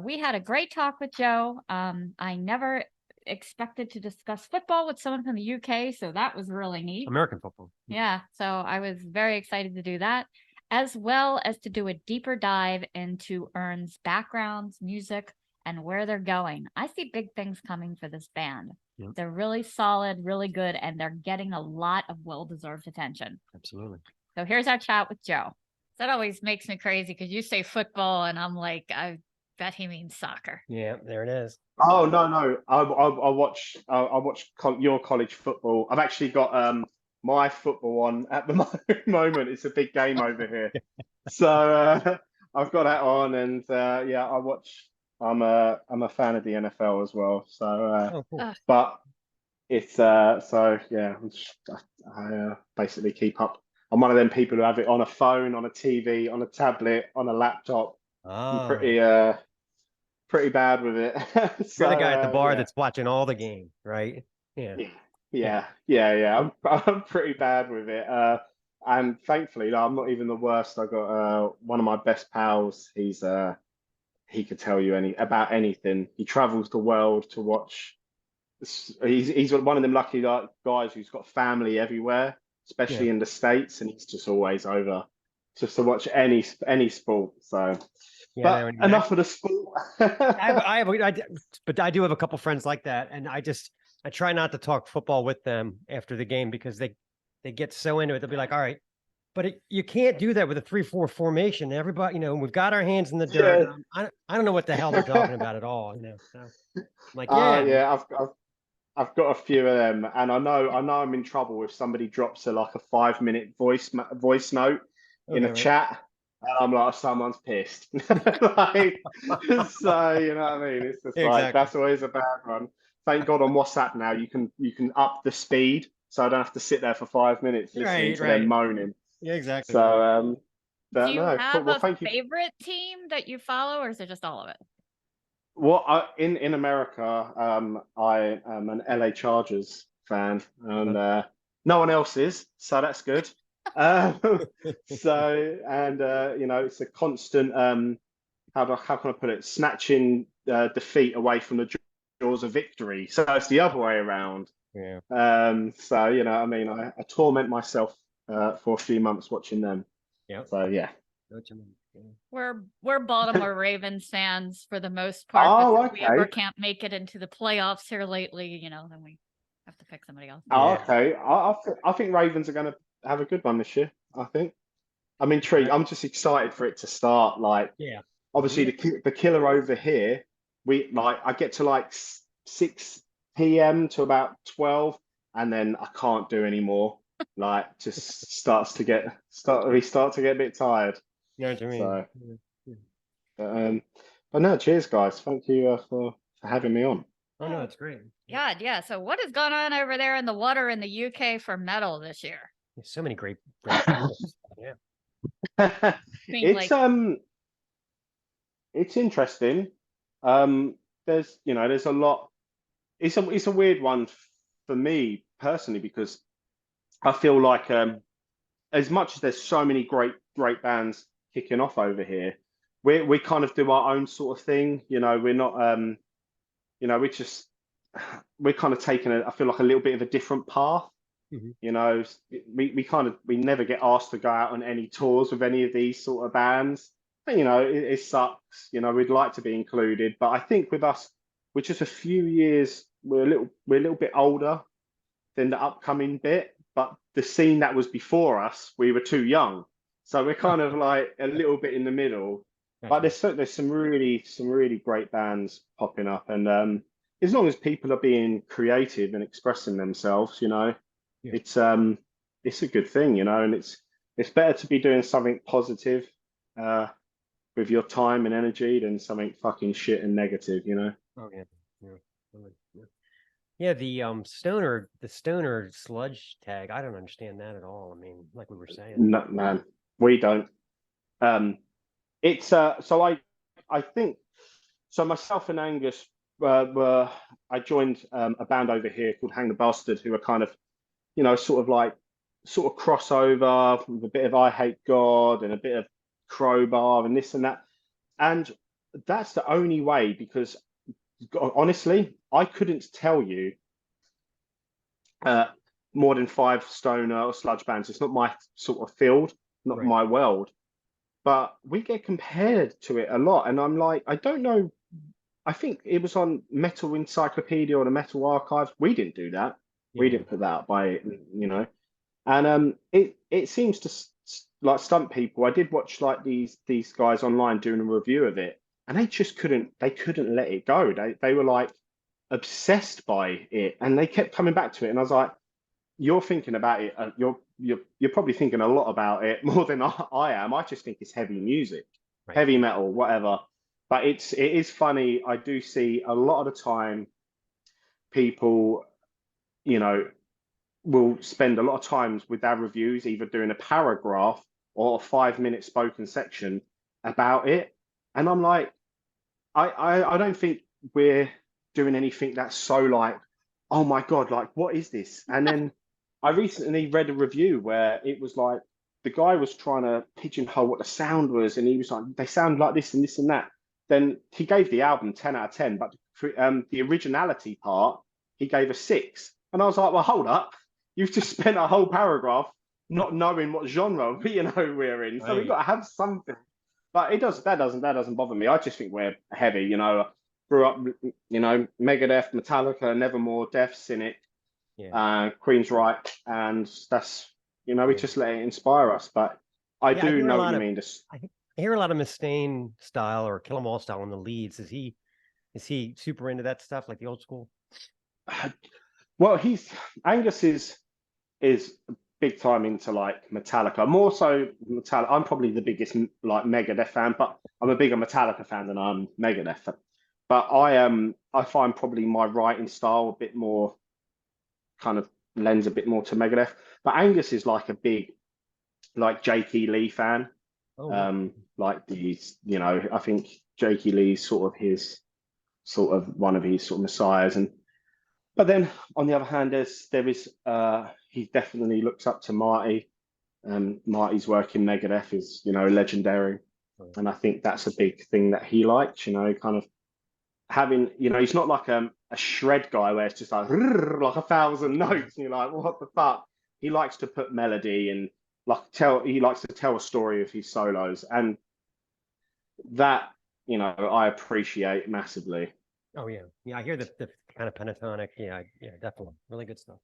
We had a great talk with Joe. I never expected to discuss football with someone from the UK, so that was really neat. American football. Yeah, so I was very excited to do that, as well as to do a deeper dive into Urne's backgrounds, music, and where they're going. I see big things coming for this band. Yep. They're really solid, really good, and they're getting a lot of well-deserved attention. Absolutely. So here's our chat with Joe. That always makes me crazy because you say football, and I'm like, I bet he means soccer. Yeah, there it is. Oh no! I watch your college football. I've actually got my football on at the moment. It's a big game over here, so I've got that on, and yeah, I watch. I'm a fan of the NFL as well. So, Cool. but it's so yeah, I basically keep up I'm one of them people who have it on a phone, on a TV, on a tablet, on a laptop. I'm Oh, pretty bad with it. you're the guy at the So bar yeah. that's watching all the game, right? Yeah. Yeah. I'm pretty bad with it. And thankfully, I'm not even the worst. I got one of my best pals. He could tell you about anything. He travels the world to watch. He's one of them lucky guys who's got family everywhere, Yeah. especially in the States, and he's just always over just to watch any sport. So, Yeah, but enough of the sport. but I do have a couple friends like that, and I try not to talk football with them after the game because they get so into it. They'll be like, "All right, but you can't do that with a 3-4 formation. Everybody, we've got our hands in the dirt. I don't know what the hell they're talking about at all. So I'm like, Yeah, I've got a few of them, and I know I'm in trouble if somebody drops like a 5-minute voice note in a right. chat, and I'm like, someone's pissed. Like, so you know what I mean? It's just like Exactly. that's always a bad one. Thank God on WhatsApp now you can up the speed, so I don't have to sit there for 5 minutes listening to them moaning. Yeah, exactly. So but Do you no, have well, a thank you. favorite team that you follow, or is it just all of it? Well, in America, I am an LA Chargers fan, and no one else is, so that's good. So, and it's a constant how can I put it? Snatching defeat away from the jaws of victory. So it's the other way around. Yeah. So I mean, I torment myself for a few months watching them. Yeah. So yeah. We're Baltimore Ravens fans for the most part. Oh, but if we ever okay. can't make it into the playoffs here lately, then we have to pick somebody else. Oh, Yeah. okay. I think Ravens are going to have a good one this year. I think. I'm intrigued. I'm just excited for it to start. Like, Yeah. obviously the killer over here. I get to like 6 p.m. to about 12, and then I can't do anymore. Like, just we start to get a bit tired. You know what I mean? So, but no, cheers, guys. Thank you for having me on. Oh no, it's great. Yeah. So what is going on over there in the water in the UK for metal this year? There's so many great tools. Yeah. It's interesting. There's a lot. It's a weird one for me personally because I feel like as much as there's so many great bands kicking off over here, we kind of do our own sort of thing. We're not we're kind of taking I feel like a little bit of a different path. Mm-hmm. We never get asked to go out on any tours with any of these sort of bands. And, it sucks. We'd like to be included, but I think with us, we're just a few years. We're a little bit older than the upcoming bit, but the scene that was before us, we were too young. So we're kind of like a little bit in the middle. But there's some really great bands popping up, and as long as people are being creative and expressing themselves, it's a good thing, and it's better to be doing something positive with your time and energy than something fucking shit and negative, Oh yeah. The stoner sludge tag. I don't understand that at all. I mean, like we were saying. No, man, we don't. It's so I think so. Myself and Angus I joined a band over here called Hang the Bastard, who are kind of sort of crossover with a bit of I Hate God and a bit of Crowbar and this and that. And that's the only way, because honestly, I couldn't tell you more than 5 stoner or sludge bands. It's not my sort of field, not my world. But we get compared to it a lot. And I'm like, I don't know. I think it was on Metal Encyclopedia or the Metal Archive. We didn't do that. We didn't put that up by it, And it seems to like stump people. I did watch like these guys online doing a review of it, and they just couldn't let it go. They were like obsessed by it, and they kept coming back to it. And I was like, you're thinking about it. You're probably thinking a lot about it, more than I am. I just think it's heavy music, heavy metal, whatever. But it is funny. I do see a lot of the time people, will spend a lot of times with our reviews either doing a paragraph or a 5-minute spoken section about it. And I'm like, I don't think we're doing anything that's so like, oh my God, like, what is this? And then I recently read a review where it was like, the guy was trying to pigeonhole what the sound was, and he was like, they sound like this and this and that. Then he gave the album 10 out of 10, but the originality part, he gave a 6. And I was like, well, hold up. You've just spent a whole paragraph not knowing what genre we're in. So we've got to have something. But that doesn't bother me. I just think we're heavy, Grew up, Megadeth, Metallica, Nevermore, Death, Cynic, Queensryche, and that's, we just let it inspire us. But I do know what you mean. I hear a lot of Mustaine style or Kill 'Em All style in the leads. Is he super into that stuff, like the old school? Well, Angus is big time into like Metallica, more so Metallica. I'm probably the biggest like Megadeth fan, but I'm a bigger Metallica fan than I'm Megadeth. But I find probably my writing style a bit more kind of lends a bit more to Megadeth. But Angus is like a big like Jakey Lee fan. Like these, I think Jakey Lee's sort of one of his sort of messiahs. But then on the other hand, he definitely looks up to Marty. Marty's work in Megadeth is, legendary. And I think that's a big thing that he likes, kind of having, he's not like a shred guy where it's just like 1,000 notes and you're like, what the fuck? He likes to put melody and he likes to tell a story of his solos. And that, I appreciate massively. Oh yeah. I hear the kind of pentatonic. Yeah, definitely. Really good stuff.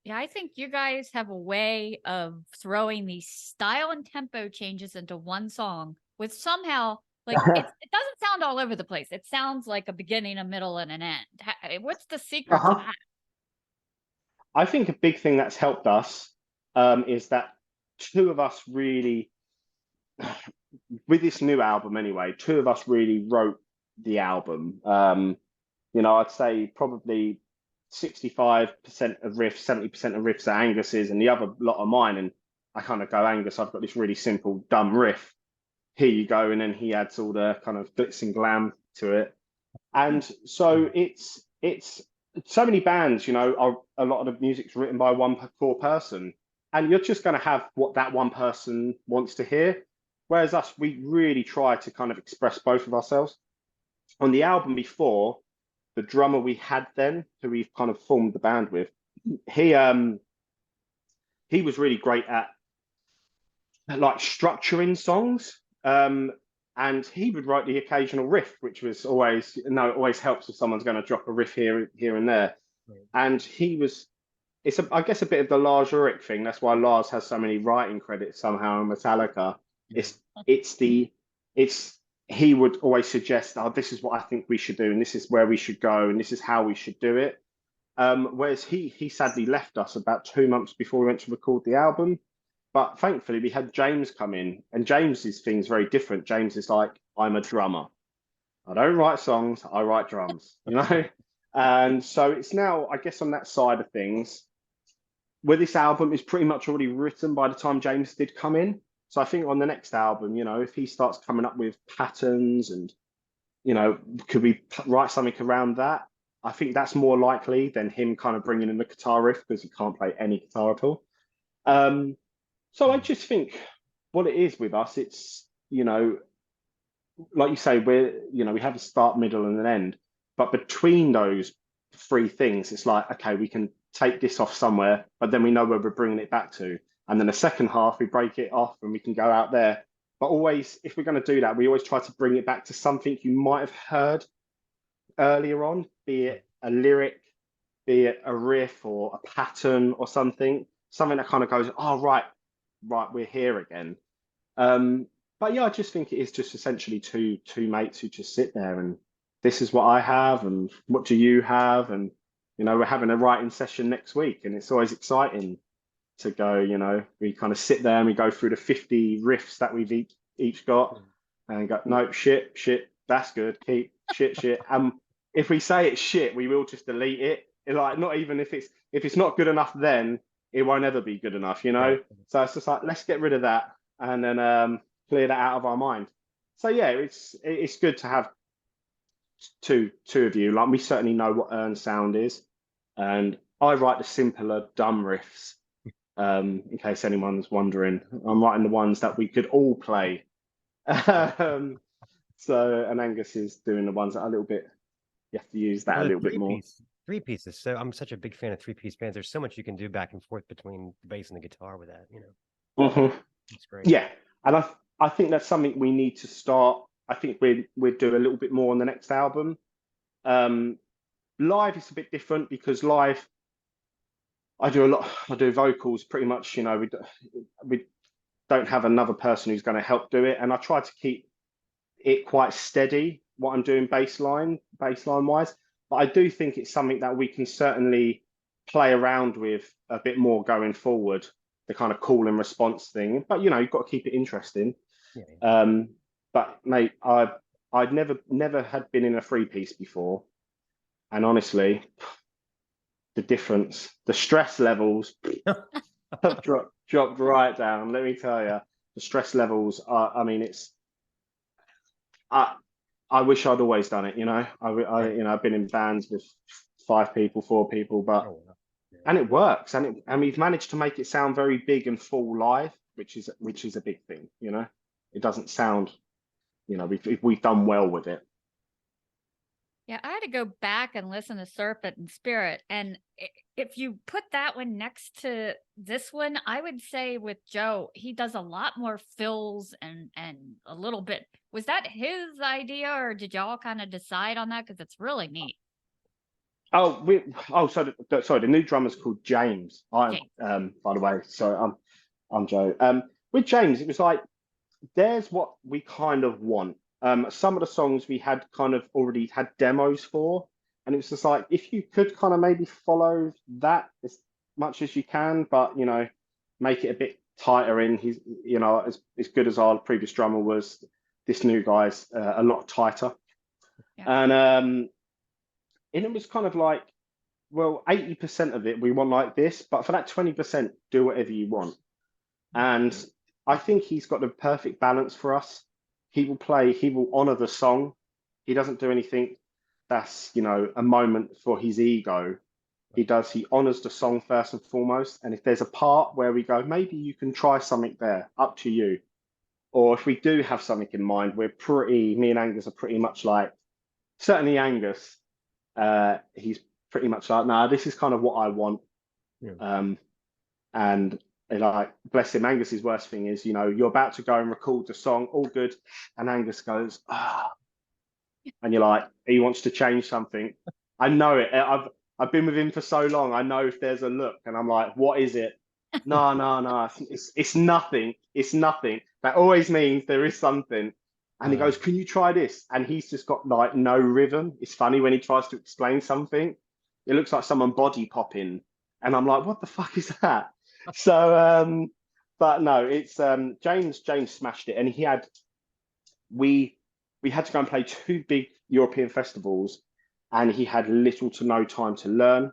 Yeah, I think you guys have a way of throwing these style and tempo changes into one song with somehow like it doesn't sound all over the place. It sounds like a beginning, a middle, and an end. What's the secret to that? I think a big thing that's helped us is that two of us really, with this new album anyway, two of us really wrote the album. I'd say probably 65% of riffs, 70% of riffs are Angus's, and the other lot are mine. And I kind of go, Angus, I've got this really simple, dumb riff. Here you go. And then he adds all the kind of glitz and glam to it. And so it's so many bands, are a lot of the music's written by one core person. And you're just going to have what that one person wants to hear. Whereas us, we really try to kind of express both of ourselves. On the album before, the drummer we had then, who we've kind of formed the band with, he was really great at like structuring songs. And he would write the occasional riff, which was always, it always helps if someone's going to drop a riff here and there. And I guess a bit of the Lars Ulrich thing. That's why Lars has so many writing credits somehow in Metallica. He would always suggest, this is what I think we should do, and this is where we should go, and this is how we should do it. Whereas he sadly left us about 2 months before we went to record the album. But thankfully, we had James come in, and James's thing is very different. James is like, I'm a drummer. I don't write songs, I write drums, And so it's now, I guess, on that side of things, where this album is pretty much already written by the time James did come in. So I think on the next album, if he starts coming up with patterns and, could we write something around that? I think that's more likely than him kind of bringing in the guitar riff, because he can't play any guitar at all. So I just think what it is with us, it's, like you say, we have a start, middle, and an end. But between those three things, it's like, okay, we can take this off somewhere, but then we know where we're bringing it back to. And then the second half, we break it off and we can go out there. But always, if we're going to do that, we always try to bring it back to something you might have heard earlier on, be it a lyric, be it a riff or a pattern or something that kind of goes, oh, right, we're here again. But yeah, I just think it is just essentially two mates who just sit there and this is what I have and what do you have? And, we're having a writing session next week and it's always exciting to go, we kind of sit there and we go through the 50 riffs that we've each got and go, nope, shit, that's good, keep, shit. If we say it's shit, we will just delete it Like, not even if it's not good enough, then it won't ever be good enough, you know. Right. So it's just like, let's get rid of that and then clear that out of our mind. So yeah, it's good to have two of you. Like, we certainly know what Urne sound is, and I write the simpler, dumb riffs. In case anyone's wondering, I'm writing the ones that we could all play. So, and Angus is doing the ones that are a little bit. You have to use that Well, a the little bit more. Three pieces. So I'm such a big fan of three-piece bands. There's so much you can do back and forth between the bass and the guitar with that. You know, Mhm. it's great. Yeah, and I think that's something we need to start. I think we'd do a little bit more on the next album. Live is a bit different because live I do vocals pretty much. You know, we don't have another person who's going to help do it, and I try to keep it quite steady what I'm doing baseline wise. But I do think it's something that we can certainly play around with a bit more going forward, the kind of call and response thing. But you know, you've got to keep it interesting. Yeah. But mate, I'd never had been in a three piece before, and honestly, the difference, the stress levels have dropped right down. Let me tell you, the stress levels are. I mean, I wish I'd always done it. You know, you know, I've been in bands with 5 people, 4 people, but Oh, wow. Yeah. and it works, and we've managed to make it sound very big and full live, which is a big thing. You know, it doesn't sound. You know, we've done well with it. Yeah, I had to go back and listen to Serpent and Spirit. And if you put that one next to this one, I would say with Joe, he does a lot more fills and a little bit. Was that his idea, or did y'all kind of decide on that? Because it's really neat. Oh, sorry. The new drummer's called James. By the way, so I'm Joe. With James, it was like, there's what we kind of want. Some of the songs we had kind of already had demos for, and it was just like, if you could kind of maybe follow that as much as you can, but you know, make it a bit tighter in. He's, you know, as good as our previous drummer was, this new guy's a lot tighter. Yeah. And it was kind of like, well, 80% of it we want like this, but for that 20%, do whatever you want. And I think he's got the perfect balance for us. He will honor the song. He doesn't do anything that's, you know, a moment for his ego. He honors the song first and foremost. And if there's a part where we go, maybe you can try something there, up to you. Or if we do have something in mind, me and Angus are pretty much like, certainly Angus, he's pretty much like, nah, this is kind of what I want. Yeah. And like, bless him, Angus's worst thing is, you know, you're about to go and record the song, all good, and Angus goes, and you're like, he wants to change something. I know it. I've been with him for so long. I know if there's a look, and I'm like, what is it? No. It's nothing. It's nothing. That always means there is something. And he goes, can you try this? And he's just got like no rhythm. It's funny when he tries to explain something. It looks like someone body popping. And I'm like, what the fuck is that? So, but no, it's James smashed it. And we had to go and play 2 big European festivals, and he had little to no time to learn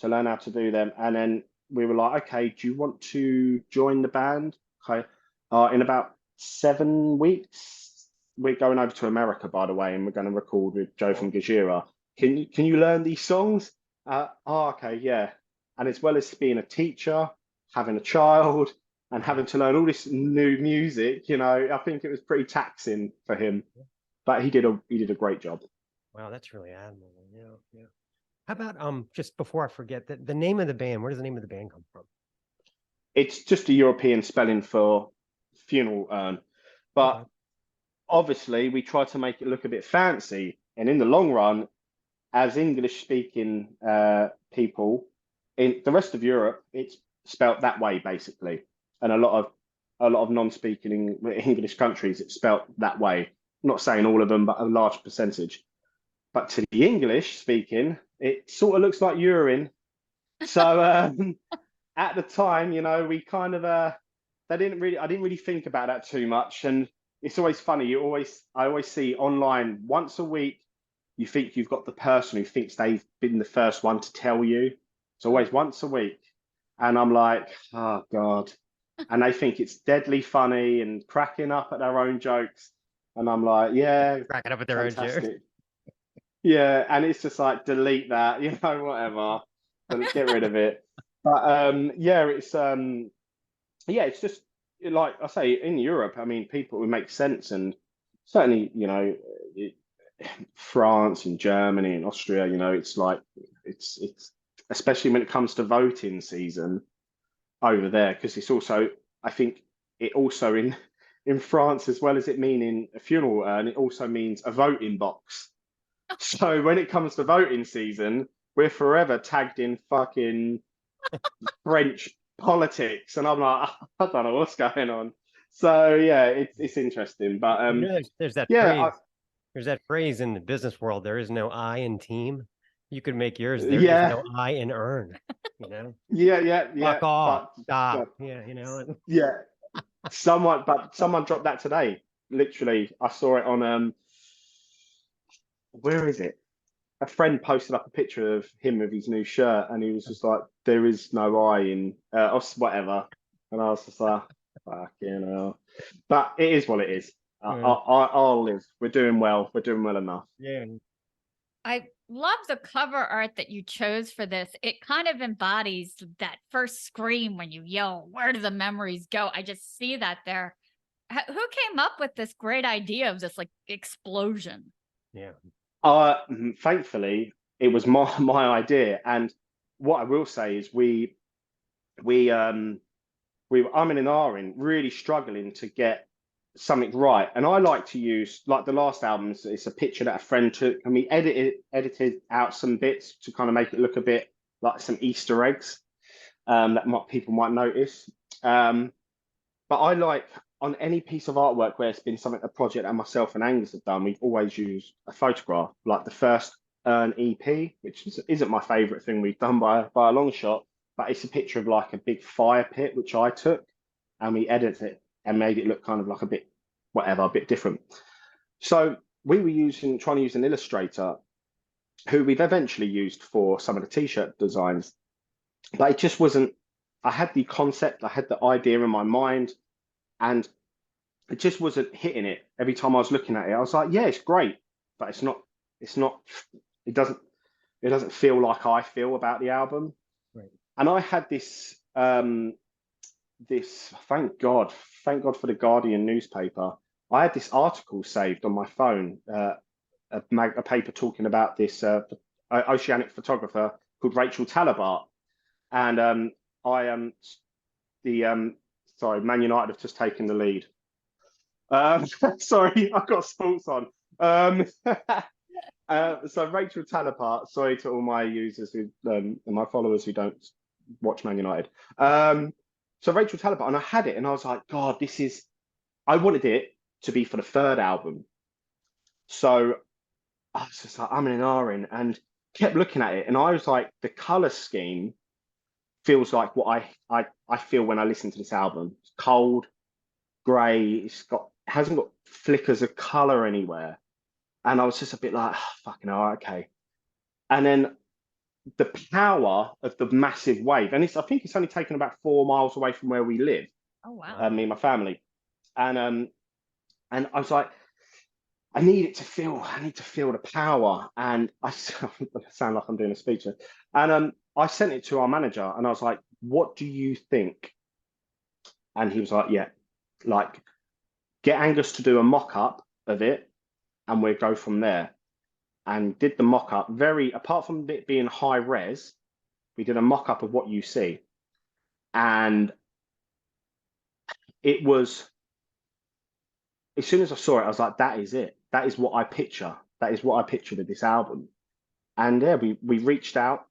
how to do them. And then we were like, okay, do you want to join the band? Okay. In about 7 weeks, we're going over to America, by the way, and we're going to record with Joe from Gajira. Can you learn these songs? Okay, yeah. And as well as being a teacher, having a child, and having to learn all this new music, you know, I think it was pretty taxing for him. But he did a great job. Wow, that's really admirable. Yeah. How about just before I forget, the name of the band? Where does the name of the band come from? It's just a European spelling for funeral urn, but obviously we try to make it look a bit fancy. And in the long run, as English-speaking people in the rest of Europe, it's spelt that way basically, and a lot of non-speaking English countries, it's spelt that way. I'm not saying all of them, but a large percentage. But to the English speaking, it sort of looks like urine. So at the time, you know, we kind of I didn't really think about that too much. And it's always funny. I always see online once a week, you think you've got the person who thinks they've been the first one to tell you. It's always once a week. And I'm like, oh God. And they think it's deadly funny and cracking up at their own jokes. And I'm like, yeah, Cracking up at their own jokes. fantastic. Yeah, and it's just like delete that, you know, whatever. Get rid of it. But it's just like I say, in Europe, I mean, people would make sense, and certainly, you know, France and Germany and Austria, you know, it's like it's especially when it comes to voting season over there, because it's also, I think it also in France, as well as it meaning a funeral urn, it also means a voting box. So when it comes to voting season, we're forever tagged in fucking French politics, and I'm like, I don't know what's going on. So yeah, it's interesting, but You know, there's that yeah, phrase. There's that phrase in the business world. There is no I in team. You could make yours. There is no I in Urne. You know. yeah. Fuck off. But, Stop. Yeah, you know. Yeah, someone dropped that today. Literally, I saw it on where is it? A friend posted up a picture of him with his new shirt, and he was just like, "There is no I in or whatever," and I was just like, "Fucking hell!" But it is what it is. I'll live. We're doing well. We're doing well enough. Yeah. I love the cover art that you chose for this. It kind of embodies that first scream when you yell, "Where do the memories go?" I just see that there. Who came up with this great idea of this like explosion? Yeah. Thankfully, it was my idea, and what I will say is we I'm in an R-in, really struggling to get something right, and I like to use, like the last album, it's a picture that a friend took, and we edited out some bits to kind of make it look a bit like some Easter eggs that people might notice. But I like, on any piece of artwork where it's been something, a project that myself and Angus have done, we've always used a photograph, like the first Urne EP, which isn't my favorite thing we've done by a long shot, but it's a picture of like a big fire pit, which I took, and we edited it and made it look kind of like a bit different. So we were trying to use an illustrator who we've eventually used for some of the t-shirt designs, but it just wasn't, I had the concept, I had the idea in my mind, and it just wasn't hitting it. Every time I was looking at it, I was like, yeah, it's great, but it doesn't feel like I feel about the album. Right. And I had this thank God for the Guardian newspaper. I had this article saved on my phone, a paper talking about this oceanic photographer called Rachel Talabart, and sorry, Man United have just taken the lead. Sorry, I've got sports on. So Rachel Talabart, sorry to all my users and my followers who don't watch Man United. So Rachel Talabart, and I had it, and I was like, God, I wanted it to be for the third album. So I was just like, I'm in an R-in, and kept looking at it, and I was like, the color scheme feels like what I feel when I listen to this album. It's cold, grey, hasn't got flickers of color anywhere. And I was just a bit like, oh, fucking hell, okay. And then the power of the massive wave, and I think it's only taken about 4 miles away from where we live. Oh wow. Me and my family. And I was like, I need to feel the power. And I sound like I'm doing a speech. And I sent it to our manager, and I was like, what do you think? And he was like, yeah, like, get Angus to do a mock-up of it, and we'll go from there. And did the mock-up, apart from it being high res, we did a mock-up of what you see. And it was, as soon as I saw it, I was like, that is it. That is what I picture. That is what I picture with this album. And yeah, we reached out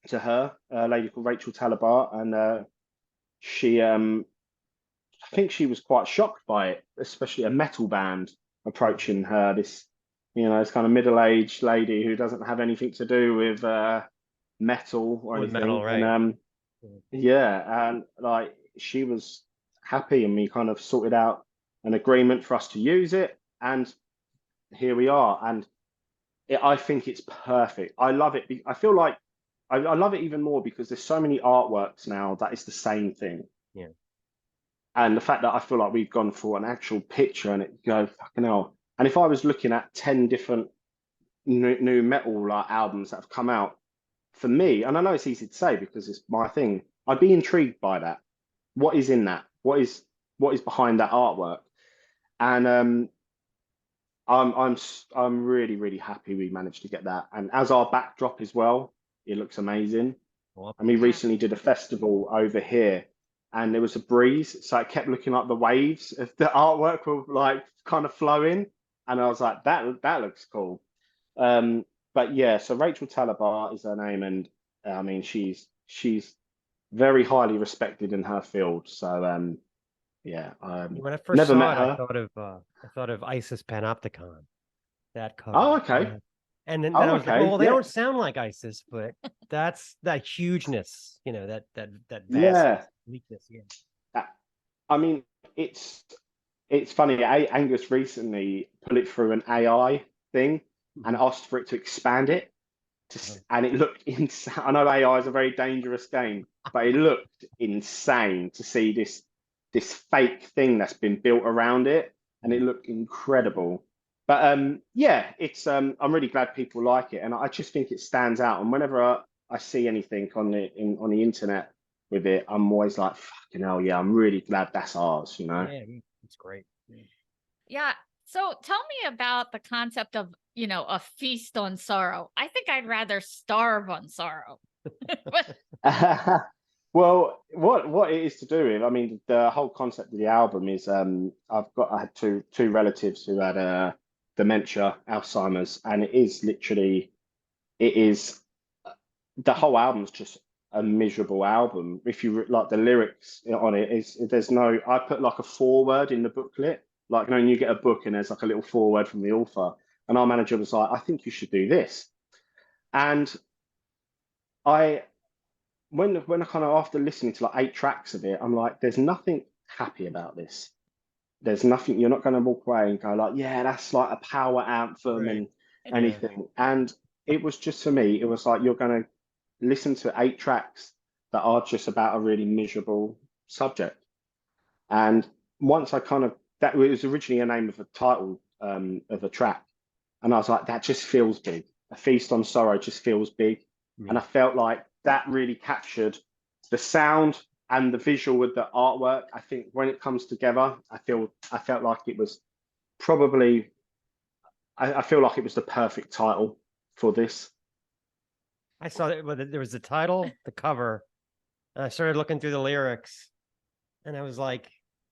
to her, a lady called Rachel Talabart, and she, I think she was quite shocked by it, especially a metal band approaching her, this kind of middle-aged lady who doesn't have anything to do with metal or anything. Metal, right? And yeah, and like, she was happy, and we kind of sorted out an agreement for us to use it, and here we are. And I think it's perfect. I love it. I feel like I love it even more because there's so many artworks now that it's the same thing. Yeah. And the fact that I feel like we've gone for an actual picture and it go fucking hell. And if I was looking at 10 different new metal like albums that have come out, for me, and I know it's easy to say because it's my thing, I'd be intrigued by that. What is in that? What is behind that artwork? And I'm really happy we managed to get that. And as our backdrop as well, it looks amazing. Well, And we recently did a festival over here, and there was a breeze, so it kept looking like the waves of the artwork were like kind of flowing, and I was like, that looks cool. But yeah, so Rachel Talabar is her name, and I mean she's very highly respected in her field. So yeah, when I first never saw met it, her. I thought of Isis Panopticon. That cover. Oh, okay. Yeah. And then Oh, I was like, okay, well, they yeah. don't sound like Isis, but that's that hugeness, you know, that Yeah. weakness. Yeah. I mean, it's funny. Angus recently put it through an AI thing and asked for it to expand it, and it looked insane. I know AI is a very dangerous game, but it looked insane to see this fake thing that's been built around it, and it looked incredible. But yeah, it's I'm really glad people like it, and I just think it stands out. And whenever I see anything on the internet with it, I'm always like, fucking hell, yeah, I'm really glad that's ours, you know? Yeah, it's great. Yeah. So tell me about the concept of, a feast on sorrow. I think I'd rather starve on sorrow. Well, what it is to do with, I mean, the whole concept of the album is I had two relatives who had dementia, Alzheimer's, and it is the whole album's just a miserable album. If you like the lyrics on it, I put like a foreword in the booklet, like when you get a book and there's like a little foreword from the author, and our manager was like, I think you should do this. And when I kind of, after listening to like 8 tracks of it, I'm like, there's nothing happy about this. There's nothing, you're not going to walk away and go like, yeah, that's like a power anthem Right. and anything. And it was just, for me, it was like, you're going to listen to 8 tracks that are just about a really miserable subject. And once I kind of, that was originally a name of a title of a track. And I was like, that just feels big. A Feast on Sorrow just feels big. And I felt like that really captured the sound and the visual with the artwork. I think when it comes together, I felt like it was probably, I feel like it was the perfect title for this. I saw that there was the title, the cover, and I started looking through the lyrics, and I was like,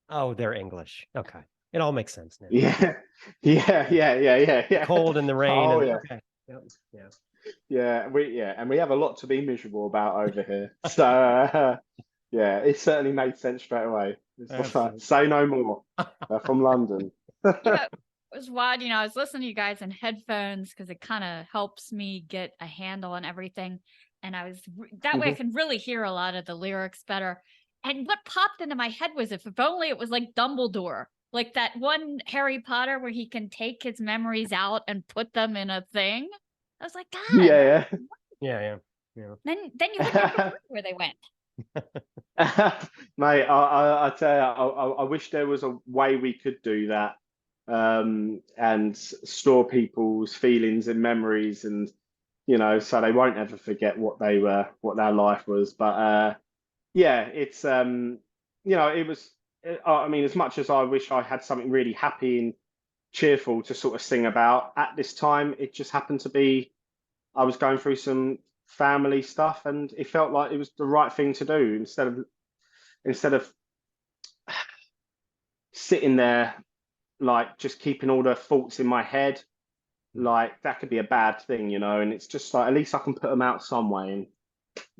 oh, they're English. Okay. It all makes sense now. Yeah. Cold in the rain. Oh, and, yeah. Okay. Yeah, and we have a lot to be miserable about over here. So yeah, it certainly made sense straight away. It's like, say no more. They're from London. Yeah, it was wild. I was listening to you guys in headphones because it kind of helps me get a handle on everything. And that way I can really hear a lot of the lyrics better. And what popped into my head was if only it was like Dumbledore, like that one Harry Potter where he can take his memories out and put them in a thing. I was like, God. Yeah. Then you wouldn't know where they went. Mate, I tell you, I wish there was a way we could do that, and store people's feelings and memories, and so they won't ever forget what their life was. But yeah, it's it was. I mean, as much as I wish I had something really happy and cheerful to sort of sing about at this time, it just happened to be I was going through some family stuff, and it felt like it was the right thing to do instead of sitting there like just keeping all the thoughts in my head. Like that could be a bad thing, and it's just like at least I can put them out some way, and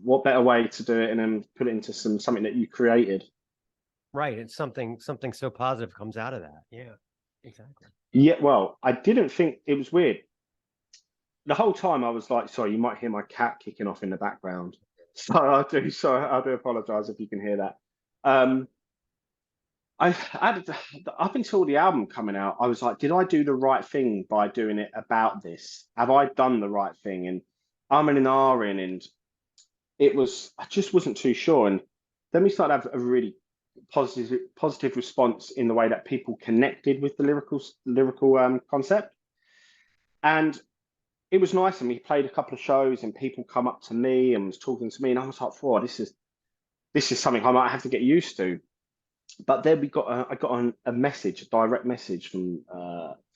what better way to do it and then put it into something that you created. Right. It's something so positive comes out of that. Yeah, exactly. Yeah, well, I didn't think, it was weird. The whole time I was like, sorry, you might hear my cat kicking off in the background. So I do apologize if you can hear that. up until the album coming out, I was like, did I do the right thing by doing it about this? Have I done the right thing? And I'm in an RN, and I just wasn't too sure. And then we started to have a really positive response in the way that people connected with the lyrical concept. And it was nice. And we played a couple of shows, and people come up to me and was talking to me, and I was like, "Oh, this is something I might have to get used to." But then I got a message, a direct message from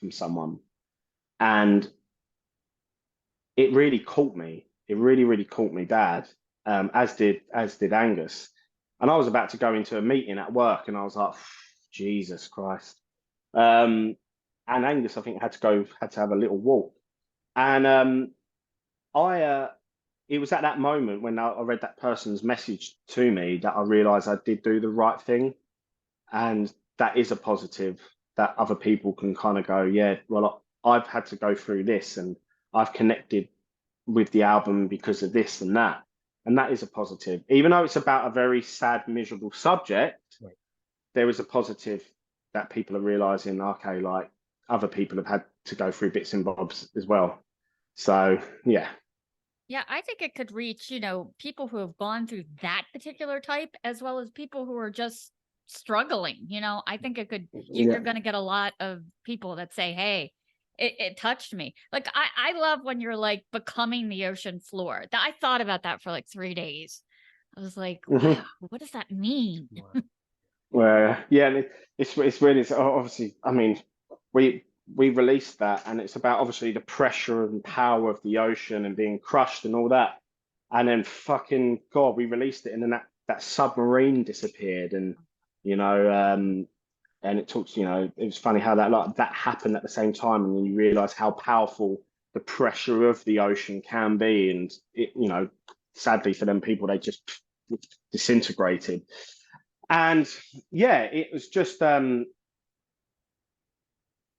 someone, and it really caught me. It really caught me bad, as did Angus. And I was about to go into a meeting at work, and I was like, Jesus Christ. And Angus, I think, had to have a little walk. And it was at that moment when I read that person's message to me that I realized I did do the right thing. And that is a positive, that other people can kind of go, yeah, well, I've had to go through this, and I've connected with the album because of this and that. And that is a positive. Even though it's about a very sad, miserable subject, right, there is a positive that people are realizing, okay, like other people have had to go through bits and bobs as well. So, yeah. Yeah, I think it could reach, people who have gone through that particular type, as well as people who are just struggling. I think it could, you're going to get a lot of people that say, hey, it touched me. Like, I love when you're like becoming the ocean floor. I thought about that for like 3 days. I was like, wow, what does that mean? Well, yeah, it's really, obviously, I mean, we released that, and it's about obviously the pressure and power of the ocean and being crushed and all that. And then fucking God, we released it, and then that submarine disappeared, and and it talks, it was funny how that happened at the same time, and then you realize how powerful the pressure of the ocean can be, and it, sadly for them people, they just disintegrated. And yeah, it was just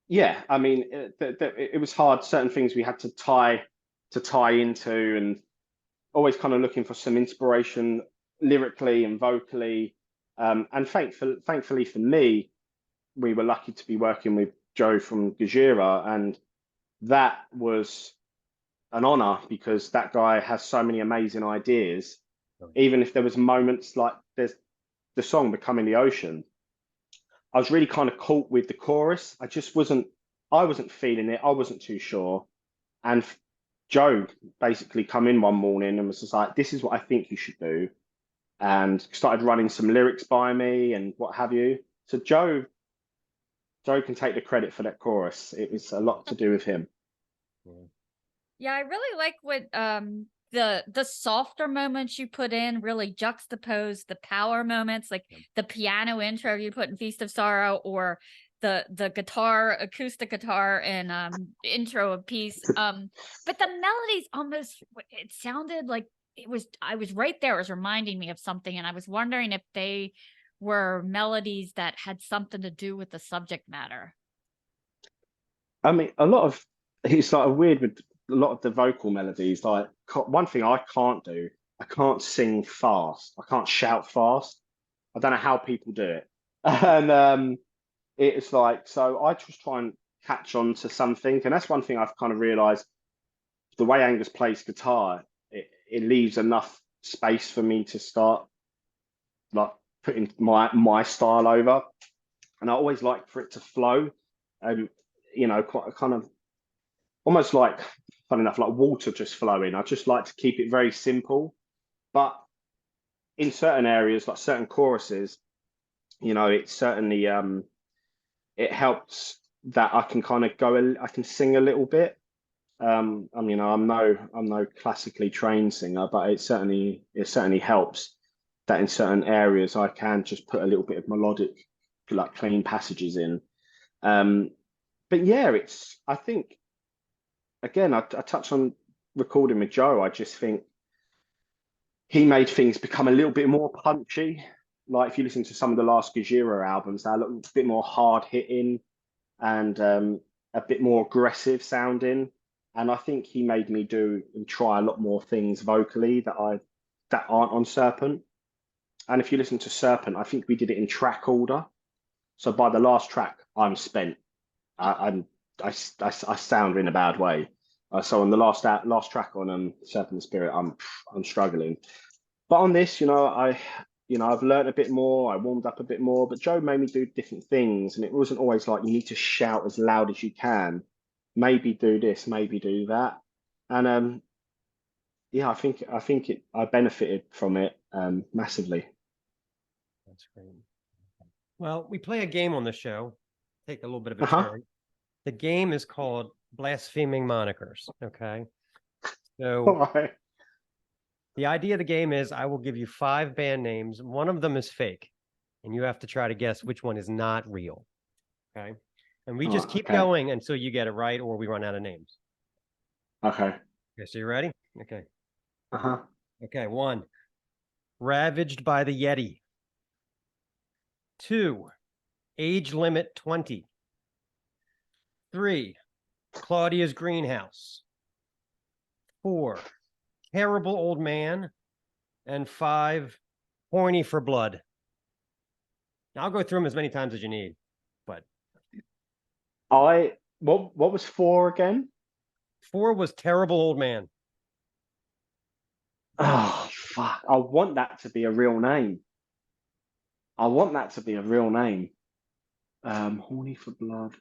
yeah, I mean, it was hard. Certain things we had to tie into, and always kind of looking for some inspiration lyrically and vocally. And thankfully for me, we were lucky to be working with Joe from Gojira, and that was an honor because that guy has so many amazing ideas. Even if there was moments like there's the song Becoming the Ocean, I was really kind of caught with the chorus. I wasn't feeling it. I wasn't too sure. And Joe basically come in one morning and was just like, this is what I think you should do. And started running some lyrics by me and what have you. So Joe can take the credit for that chorus. It was a lot to do with him. Yeah, I really like what the softer moments you put in really juxtapose the power moments, like the piano intro you put in Feast of Sorrow, or the acoustic guitar and intro of Peace. But the melodies almost, it sounded like I was right there. It was reminding me of something, and I was wondering if they were melodies that had something to do with the subject matter. I mean, it's like weird with a lot of the vocal melodies. Like one thing I can't do, I can't sing fast. I can't shout fast. I don't know how people do it. And it's like, so I just try and catch on to something. And that's one thing I've kind of realized, the way Angus plays guitar, it leaves enough space for me to start like putting my style over. And I always like for it to flow. Quite kind of almost like, fun enough, like water just flowing. I just like to keep it very simple. But in certain areas, like certain choruses, it certainly it helps that I can kind of I can sing a little bit. I'm no classically trained singer, but it certainly helps that in certain areas I can just put a little bit of melodic, like clean passages in. But yeah, I think, again, I touched on recording with Joe. I just think he made things become a little bit more punchy. Like if you listen to some of the last Gojira albums, they're a little bit more hard hitting and a bit more aggressive sounding. And I think he made me do and try a lot more things vocally that aren't on Serpent. And if you listen to Serpent, I think we did it in track order. So by the last track, I'm spent. I sound in a bad way. So on the last track on Serpent Spirit, I'm struggling. But on this, I've learned a bit more. I warmed up a bit more. But Joe made me do different things, and it wasn't always like you need to shout as loud as you can. Maybe do this, maybe do that, and yeah, I benefited from it massively. That's great. Well, we play a game on the show. Take a little bit of a Uh-huh. turn. The game is called Blaspheming Monikers. Okay. So All right. the idea of the game is I will give you 5 band names. One of them is fake, and you have to try to guess which one is not real. Okay. And we just keep Okay. going until you get it right or we run out of names. Okay. Okay. So you ready? Okay. Uh-huh. Okay. 1, Ravaged by the Yeti. 2, Age Limit 20. 3, Claudia's Greenhouse. 4, Terrible Old Man. And 5, Horny for Blood. Now I'll go through them as many times as you need, but What was 4 again? 4 was Terrible Old Man. Oh fuck! I want that to be a real name. Horny for Blood.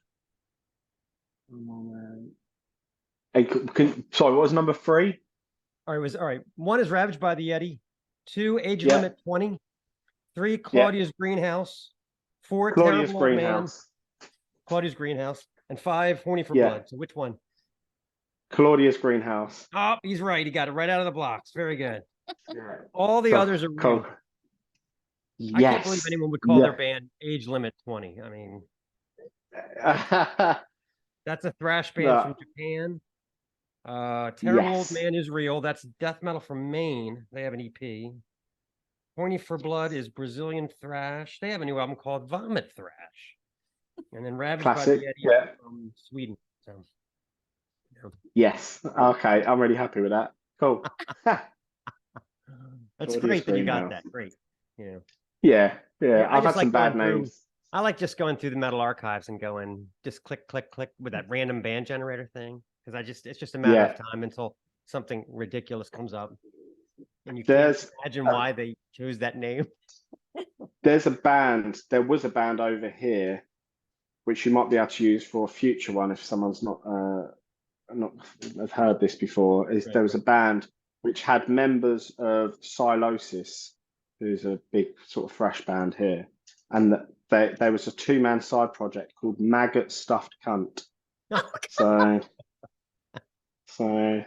Hey, sorry, what was number 3? All right. 1 is Ravaged by the Yeti. 2, Age Yeah. Limit 20. 3, Claudia's Greenhouse. 4, Claudia's Terrible Old Man. Greenhouse. Claudia's Greenhouse. And 5, Horny for Yeah. Blood. So which one? Claudia's Greenhouse. Oh, he's right. He got it right out of the blocks. Very good. All the Cool. others are Cool. real. Yes. I can't believe anyone would call their band Age Limit 20. I mean, that's a thrash band No. from Japan. Terrible Old Yes. Man is real. That's death metal from Maine. They have an EP. Horny for Blood is Brazilian thrash. They have a new album called Vomit Thrash. And then Ravaged Classic. by the Yeti Yeah. from Sweden. So, Yes. Okay. I'm really happy with that. Cool. that's Claudia's great that you got Greenhouse. that. Great. Yeah. Yeah. I I've just had some like bad going through- names. I like just going through the metal archives and going just click, click, click with that random band generator thing. Because it's just a matter of time until something ridiculous comes up. And you can't imagine why they chose that name. There was a band over here, which you might be able to use for a future one if someone's not have heard this before. There was a band which had members of Silosis, who's a big sort of thrash band here, and there was a 2-man side project called Maggot Stuffed Cunt. So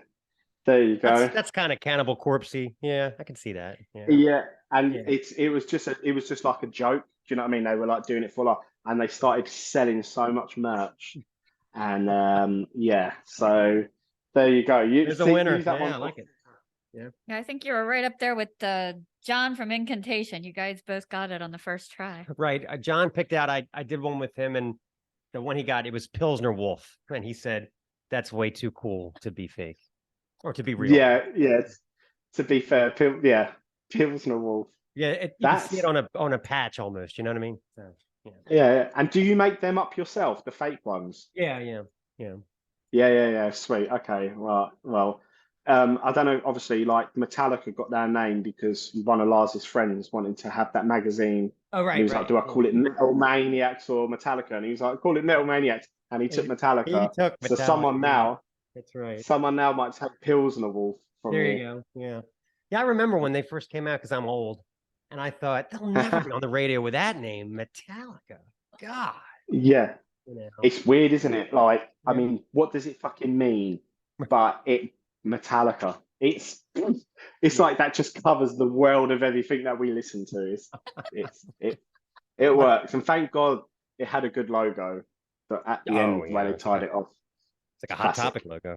there you go. That's kind of Cannibal Corpsey. Yeah, I can see that. And it was just like a joke. Do you know what I mean? They were like doing it for and they started selling so much merch. And so there you go. There's a winner. I like it. Yeah, I think you were right up there with John from Incantation. You guys both got it on the first try. Right. John picked out, I did one with him, and the one he got, it was Pilsner Wolf. And he said, that's way too cool to be fake or to be real. Yeah. To be fair, Pilsner Wolf. Yeah, you can see it on a patch almost. You know what I mean? So, yeah. And do you make them up yourself, the fake ones? Yeah. Sweet. Okay. Well. I don't know. Obviously, like Metallica got their name because one of Lars's friends wanted to have that magazine. Oh, right. And he was like, "Do I call it Metal Maniacs or Metallica?" And he was like, "Call it Metal Maniacs." And he took Metallica. So someone now, that's right. Someone now might take Pilsner Wolf from There me. you go. Yeah. I remember when they first came out because I'm old, and I thought they'll never be on the radio with that name, Metallica. God. Yeah. It's weird, isn't it? Like, I mean, what does it fucking mean? But Metallica. It's like that just covers the world of everything that we listen to. It works, and thank God it had a good logo. But at the end, when they tied it off, it's like a Hot Topic logo.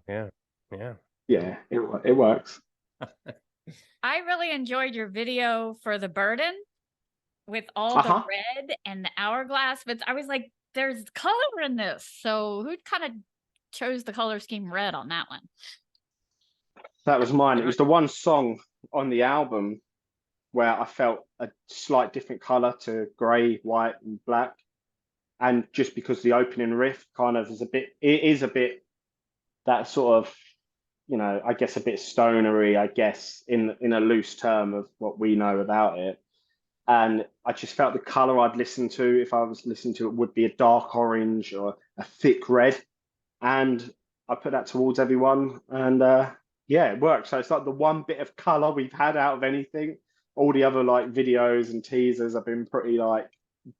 Yeah, it works. I really enjoyed your video for the burden with all the red and the hourglass, but I was like, there's color in this. So who kind of chose the color scheme red on that one? That was mine. It was the one song on the album where I felt a slight different color to grey, white, and black. and just because the opening riff kind of is it is a bit that sort of, you know, I guess a bit stonery, I guess, in a loose term of what we know about it. And I just felt the color I'd listen to, if I was listening to it, would be a dark orange or a thick red. And I put that towards everyone, and yeah, it worked. So it's like the one bit of color we've had out of anything. All the other like videos and teasers have been pretty like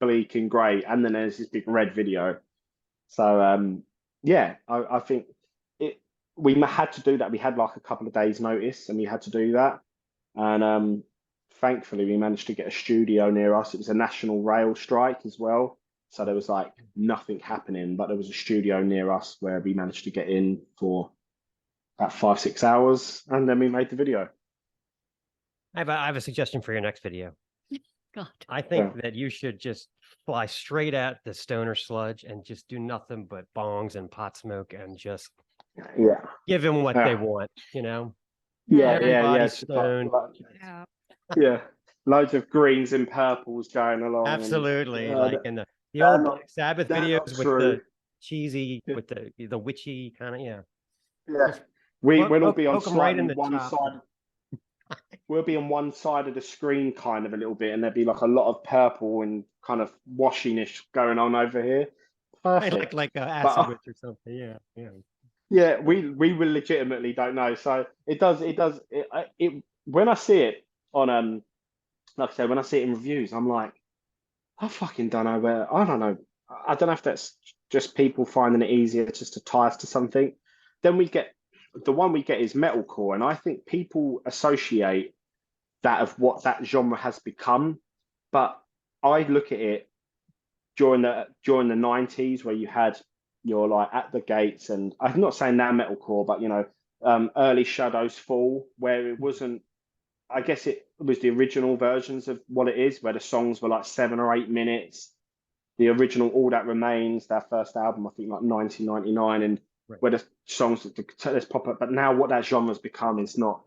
bleak and grey, and then there's this big red video. So yeah, I think we had to do that. We had like a couple of days notice, and we had to do that. And thankfully we managed to get a studio near us. It was a national rail strike as well, so there was like nothing happening, but there was a studio near us where we managed to get in for about 5-6 hours, and then we made the video. I have a suggestion for your next video. God. I think that you should just fly straight at the stoner sludge and just do nothing but bongs and pot smoke and just give them what they want, you know? Everybody's stoned. Yeah, loads of greens and purples going along. Absolutely, like in the old Black Sabbath videos with the cheesy, with the witchy kind of, yeah. We'll all be on right in one side. We'll be on one side of the screen, kind of a little bit, and there'll be like a lot of purple and kind of washiness going on over here. Perfect, like acid witch or something. Yeah, we will legitimately don't know. So it does. When I see it on like I said, when I see it in reviews, I'm like, I fucking don't know where. I don't know. I don't know if that's just people finding it easier just to tie us to something. Then the one we get is metalcore, and I think people associate that of what that genre has become. But I look at it during the 90s, where you had your like At the Gates, and I'm not saying now metalcore, but you know, early Shadows Fall, where it wasn't. I guess it was the original versions of what it is, where the songs were like 7 or 8 minutes. The original All That Remains, their first album, I think like 1999, and where the songs let's pop up. But now what that genre's become is not.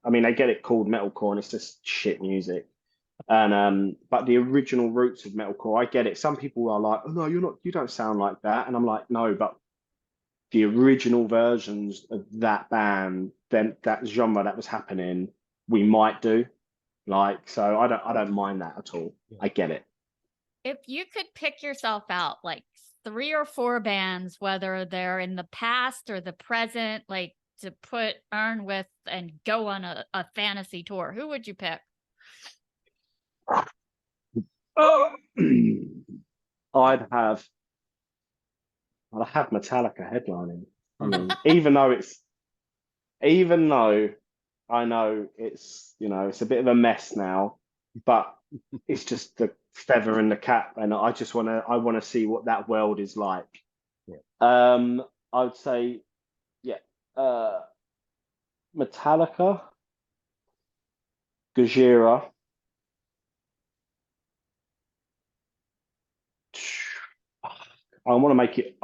I mean, they get it called metalcore, and it's just shit music. And but the original roots of metalcore, I get it. Some people are like, oh no, you don't sound like that, and I'm like, no, but the original versions of that band, then that genre that was happening, we might do. Like, so I don't mind that at all. I get it. If you could pick yourself out like 3 or 4 bands, whether they're in the past or the present, like to put Urne with and go on a fantasy tour, who would you pick? I'd have Metallica headlining. I mean, even though I know it's, you know, it's a bit of a mess now, but it's just the feather in the cap, and I want to see what that world is like. I would say, Metallica, Gojira. I want to make it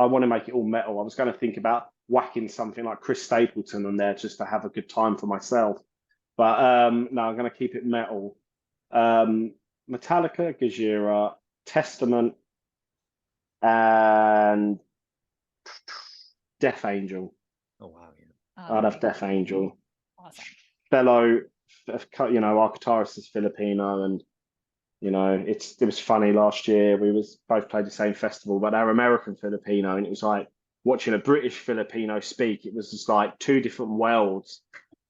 all metal. I was going to think about whacking something like Chris Stapleton on there just to have a good time for myself, but no, I'm going to keep it metal. Metallica, Gojira, Testament, and Death Angel. Oh wow, I'd have Death Angel. Awesome. Fellow, you know, our guitarist is Filipino, and you know, it was funny last year. We both played the same festival, but they're American Filipino, and it was like watching a British Filipino speak. It was just like 2 different worlds.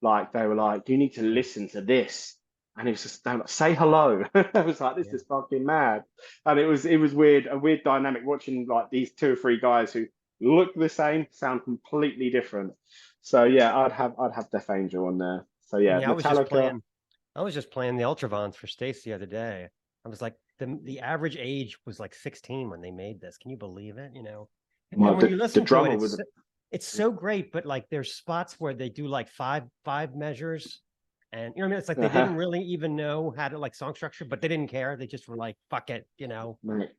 Like they were like, "You need to listen to this," and it was just say hello. I was like, "This is fucking mad," and it was weird, a weird dynamic watching like these 2 or 3 guys who look the same, sound completely different. So yeah, I'd have Death Angel on there. So yeah, Metallica. I was just playing the Ultravons for Stace the other day. I was like, the average age was like 16 when they made this. Can you believe it? You know, well, when you listen to it, with it's so great. But like, there's spots where they do like five measures, and you know what I mean. It's like they didn't really even know how to like song structure, but they didn't care. They just were like, "Fuck it," you know. Right.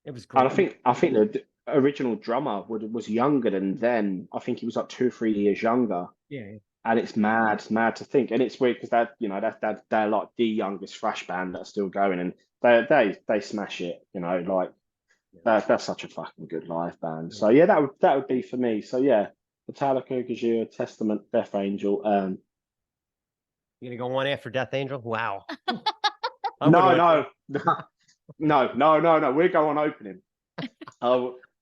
It was great. And I think the original drummer was younger than them. I think he was like 2 or 3 years younger. Yeah. And it's mad to think, and it's weird because they're like the youngest thrash band that's still going, and they smash it, you know, like That's such a fucking good live band. So yeah, that would be for me. So yeah, Metallica, Gajira, Testament, Death Angel. You gonna go one after Death Angel? Wow. No. We're going opening.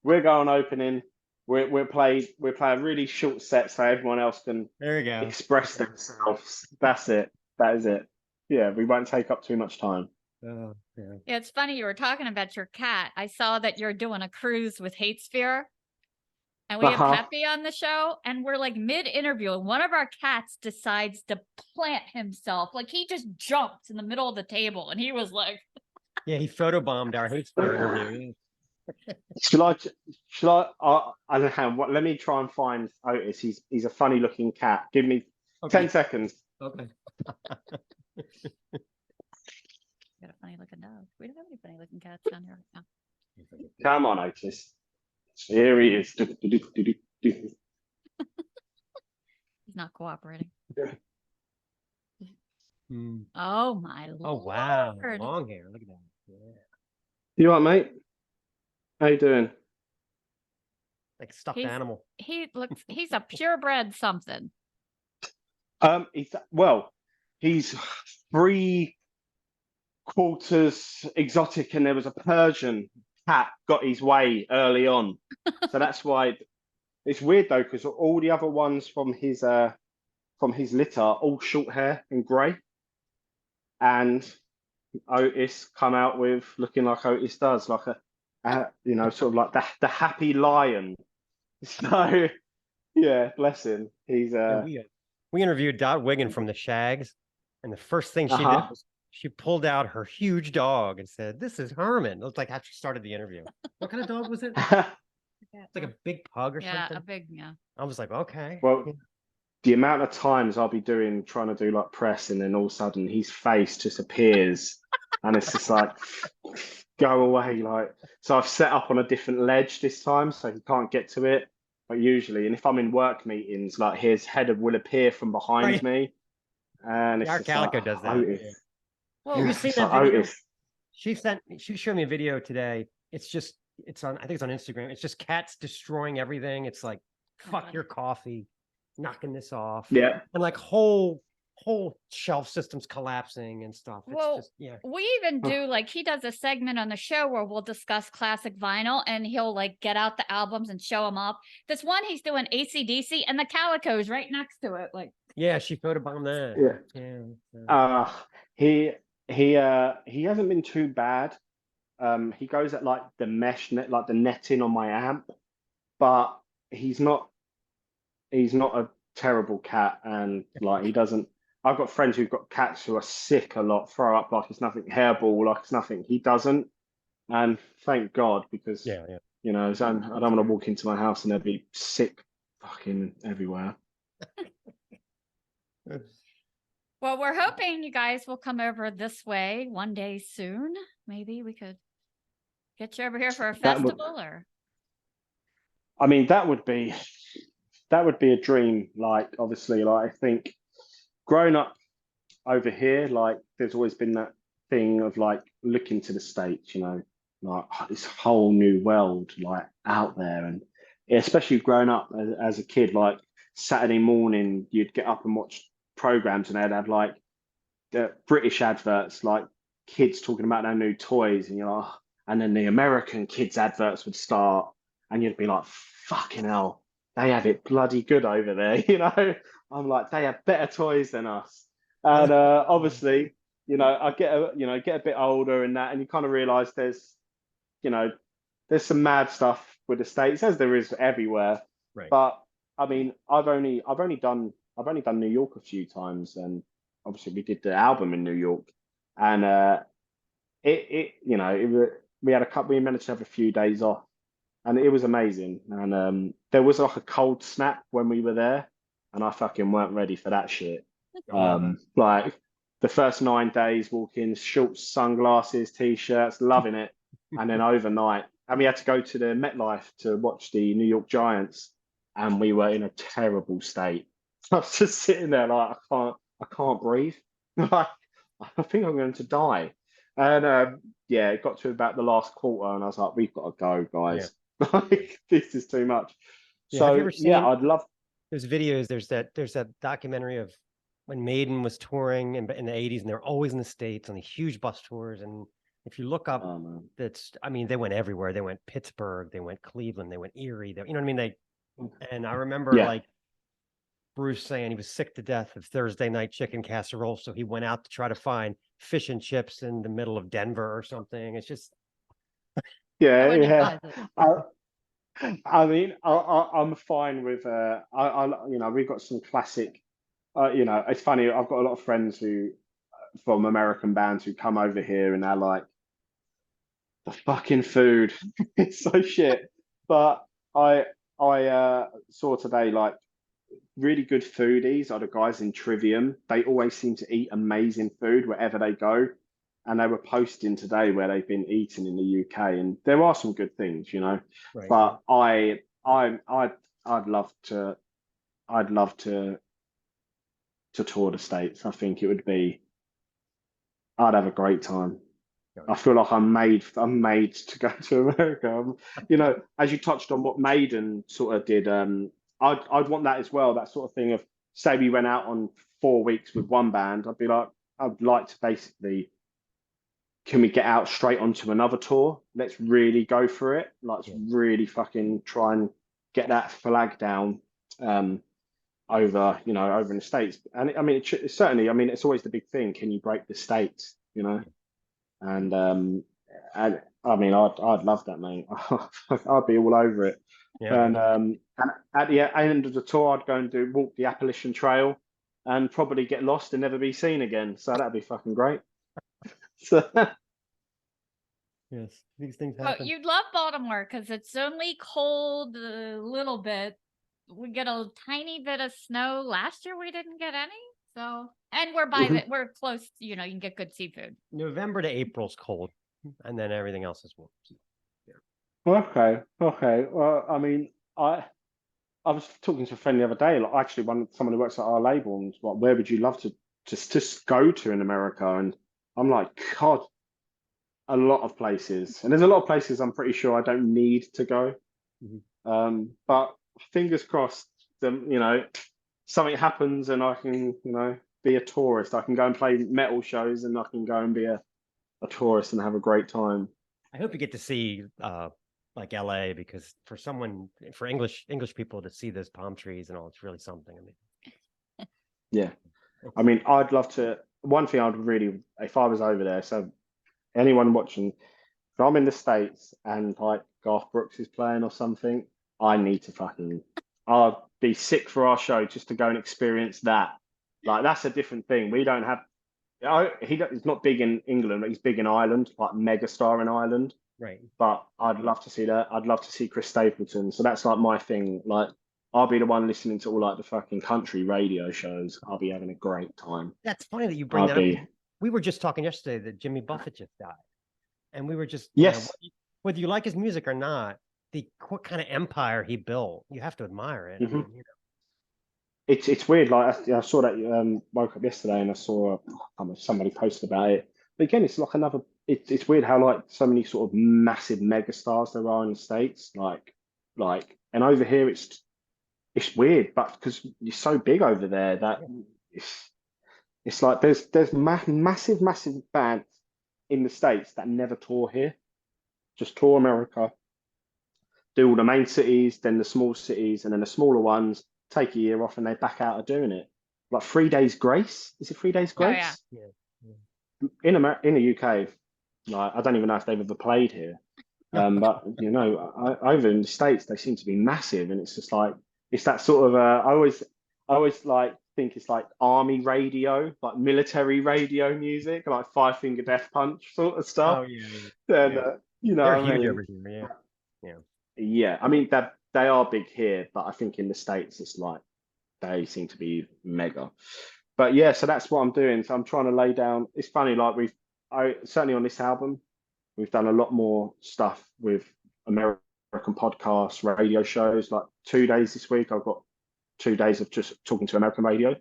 We're going opening. We'll play a really short set so everyone else can There you go. express themselves. That's it. That is it. Yeah, we won't take up too much time. Oh, yeah. Yeah, it's funny you were talking about your cat. I saw that you're doing a cruise with Hate Sphere. And we have Peppy on the show, and we're like mid-interview, and one of our cats decides to plant himself. Like he just jumps in the middle of the table, and he was like, Yeah, he photobombed our hate Sphere interview. Shall I don't know. What? Let me try and find Otis. He's a funny looking cat. Give me 10 seconds. Okay. got a funny looking dog. We don't have any funny looking cats down here right now. Come on, Otis. Here he is. He's not cooperating. Oh my lord. Oh wow. Long hair. Look at that. Yeah. You all right, mate? How you doing? Like a stuffed animal. He's a purebred something. He's 3/4 exotic, and there was a Persian cat got his way early on, so that's why it's weird though, because all the other ones from his litter are all short hair and grey, and Otis come out with looking like Otis does, like sort of like the happy lion. So yeah, bless him. He's we interviewed Dot Wiggin from the Shags, and the first thing she did was she pulled out her huge dog and said, "This is Herman." It was like after she started the interview. What kind of dog was it? It's like a big pug or something. I was like, okay. Well, the amount of times I'll be trying to do like press, and then all of a sudden his face just appears, and it's just like, go away. Like, so I've set up on a different ledge this time, so he can't get to it. But usually, and if I'm in work meetings, like his head will appear from behind me, and it's our Calico like, does that. Otis. Well, you see that video? She showed me a video today. I think it's on Instagram. It's just cats destroying everything. It's like, fuck your coffee, knocking this off. Yeah. And like whole shelf systems collapsing and stuff. We even do, like, he does a segment on the show where we'll discuss classic vinyl, and he'll like get out the albums and show them up. This one he's doing AC/DC, and the Calico's right next to it. Like, yeah, she photobombed that. Yeah. He hasn't been too bad. He goes at like the mesh net, like the netting on my amp, but he's not a terrible cat, and like he doesn't. I've got friends who've got cats who are sick a lot, throw up like it's nothing, hairball like it's nothing. He doesn't, and thank God, because I don't want to walk into my house and there'll be sick fucking everywhere. well, we're hoping you guys will come over this way one day soon. Maybe we could get you over here for a festival, or. I mean, that would be a dream. Like, obviously, like I think growing up over here, like there's always been that thing of like looking to the States, like this whole new world like out there, and especially growing up as a kid, like Saturday morning you'd get up and watch programs, and they'd have like the British adverts, like kids talking about their new toys, and you're like, and then the American kids adverts would start, and you'd be like, fucking hell, they have it bloody good over there. I'm like, they have better toys than us. And obviously, I get a bit older and that, and you kind of realize there's some mad stuff with the States, as there is everywhere. Right. But I mean, I've only done New York a few times, and obviously we did the album in New York, and we managed to have a few days off, and it was amazing. And there was like a cold snap when we were there, and I fucking weren't ready for that shit. Like the first 9 days, walking shorts, sunglasses, t-shirts, loving it, and then overnight, and we had to go to the MetLife to watch the New York Giants, and we were in a terrible state. I was just sitting there like, I can't breathe. Like, I think I'm going to die. And yeah, it got to about the last quarter, and I was like, we've got to go, guys. Like, this is too much. Yeah, have you So ever yeah, seen I'd love. there's videos, there's that documentary of when Maiden was touring in the 80s, and they're always in the States on the huge bus tours. And if you look up, Oh, man. that's, I mean, they went everywhere. They went Pittsburgh, they went Cleveland, they went Erie, you know what I mean? And I remember Yeah. like Bruce saying he was sick to death of Thursday night chicken casserole, so he went out to try to find fish and chips in the middle of Denver or something. It's just, I Yeah, wouldn't yeah. advise it. I mean, I'm fine with you know, we've got some classic. You know, it's funny. I've got a lot of friends who from American bands who come over here, and they're like, the fucking food, it's so shit. But I saw today, like, really good foodies are the guys in Trivium. They always seem to eat amazing food wherever they go. And they were posting today where they've been eating in the UK, and there are some good things, you know. right. But I'd love to, I'd love to tour the States. I think it would be, I'd have a great time. I feel like I'm made to go to America. You know, as you touched on what Maiden sort of did, I'd want that as well. That sort of thing of, say we went out on 4 weeks with one band, I'd be like, I'd like to basically, can we get out straight onto another tour? Let's really go for it. Let's really fucking try and get that flag down over, you know, over in the States. And I mean, it's certainly, I mean, it's always the big thing. Can you break the States, you know? And I mean, I'd love that, mate. I'd be all over it. Yeah. And at the end of the tour, I'd go and walk the Appalachian Trail, and probably get lost and never be seen again. So that'd be fucking great. So Yes, these things Oh, happen. you'd love Baltimore because it's only cold a little bit. We get a tiny bit of snow. Last year we didn't get any. So, and we're we're close, you know, you can get good seafood. November to April's cold, and then everything else is warm. okay. Well, I mean, I was talking to a friend the other day, like actually someone who works at our label, and was like, where would you love to just go to in America? And I'm like, God, a lot of places. And there's a lot of places I'm pretty sure I don't need to go. But fingers crossed, you know, something happens and I can, you know, be a tourist. I can go and play metal shows, and I can go and be a tourist and have a great time. I hope you get to see like LA, because for English people to see those palm trees and all, it's really something. I mean, yeah, I mean, I'd love to. One thing I'd really, if I was over there, so anyone watching, if I'm in the States and like Garth Brooks is playing or something, I need to fucking, I'll be sick for our show just to go and experience that. Like, that's a different thing. We don't have, he's not big in England, but he's big in Ireland, like megastar in Ireland. right. But I'd love to see that. I'd love to see Chris Stapleton. So that's like my thing. Like, I'll be the one listening to all like the fucking country radio shows. I'll be having a great time. That's funny that you bring that up. We were just talking yesterday that Jimmy Buffett just died, and we were just, yes, you know, whether you like his music or not, what kind of empire he built, you have to admire it. I mean, you know. It's weird. Like, I saw that, woke up yesterday and I saw somebody posted about it. But again, it's like another. It's weird how like so many sort of massive megastars there are in the States. Like, and over here it's weird, but because you're so big over there that it's like there's massive bands in the States that never tour here, just tour America, do all the main cities, then the small cities, and then the smaller ones take a year off and they're back out of doing it. Like 3 Days Grace. Is it 3 Days Grace? Oh, Yeah. In the UK, like, I don't even know if they've ever played here. But you know, over in the States, they seem to be massive, and it's just like, it's that sort of. I always like think it's like army radio, like military radio music, like Five Finger Death Punch sort of stuff. Oh yeah. And you know, They're I huge mean, over here. Yeah. yeah. I mean, that they are big here, but I think in the States, it's like they seem to be mega. But yeah, so that's what I'm doing. So I'm trying to lay down. It's funny, like certainly on this album, we've done a lot more stuff with American podcasts, radio shows. Like 2 days this week, I've got 2 days of just talking to American radio,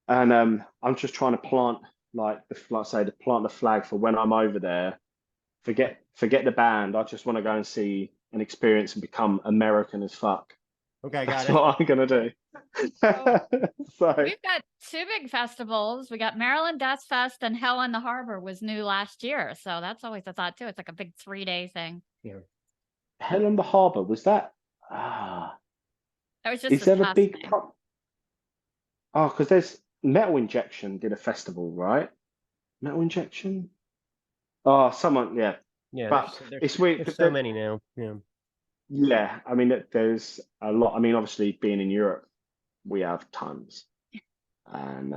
and I'm just trying to plant like say the plant the flag for when I'm over there. Forget the band. I just want to go and see and experience and become American as fuck. Okay, That's got it. what I'm gonna do. So We've got two big festivals. We got Maryland Death Fest and Hell on the Harbor was new last year. So that's always a thought too. It's like a big 3-day thing. Yeah. Hell on the Harbor, was that? Ah, That was just is this there a past big? May. Oh, because there's Metal Injection did a festival, right? Metal Injection. Oh, someone, yeah. Yeah, But there's, it's weird. there's so many now. Yeah. Yeah, I mean, there's a lot. I mean, obviously, being in Europe, we have tons, and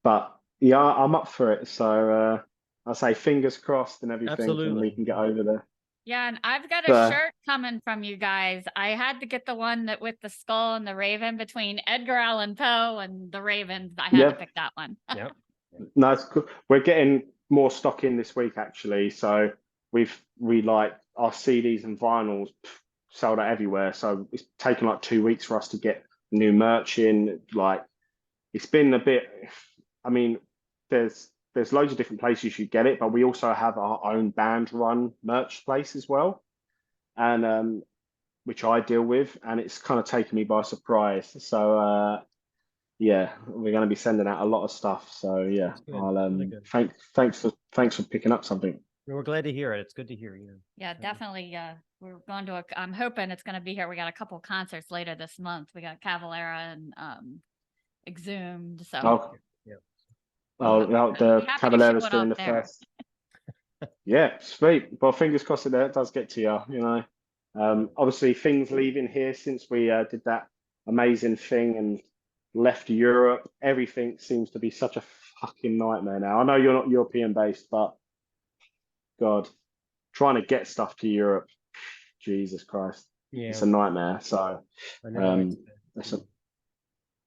but yeah, I'm up for it. So I say fingers crossed and everything, and we Absolutely. can get over there. Yeah, and I've got a So- shirt coming from you guys. I had to get the one that with the skull and the raven between Edgar Allan Poe and the ravens. I had Yeah. to pick that one. Yep. No, it's cool. We're getting more stock in this week, actually. So we like our CDs and vinyls sold out everywhere. So it's taken like 2 weeks for us to get new merch in. Like it's been a bit. I mean, there's loads of different places you get it, but we also have our own band run merch place as well, and which I deal with, and it's kind of taken me by surprise. So yeah, we're going to be sending out a lot of stuff. So yeah, That's good. I'll Really good. thanks for picking up something. We're glad to hear it. It's good to hear you. Yeah, definitely. We're going to. I'm hoping it's going to be here. We got a couple concerts later this month. We got Cavalera and Exhumed. So Oh, Yeah. oh, no, the happy to show Cavalera's it doing the off there. first. Yeah, sweet. Well, fingers crossed that it does get to you. You know, obviously things leaving here since we did that amazing thing and left Europe. Everything seems to be such a fucking nightmare now. I know you're not European based, but God, trying to get stuff to Europe, Jesus Christ, Yeah. it's a nightmare. So I know. that's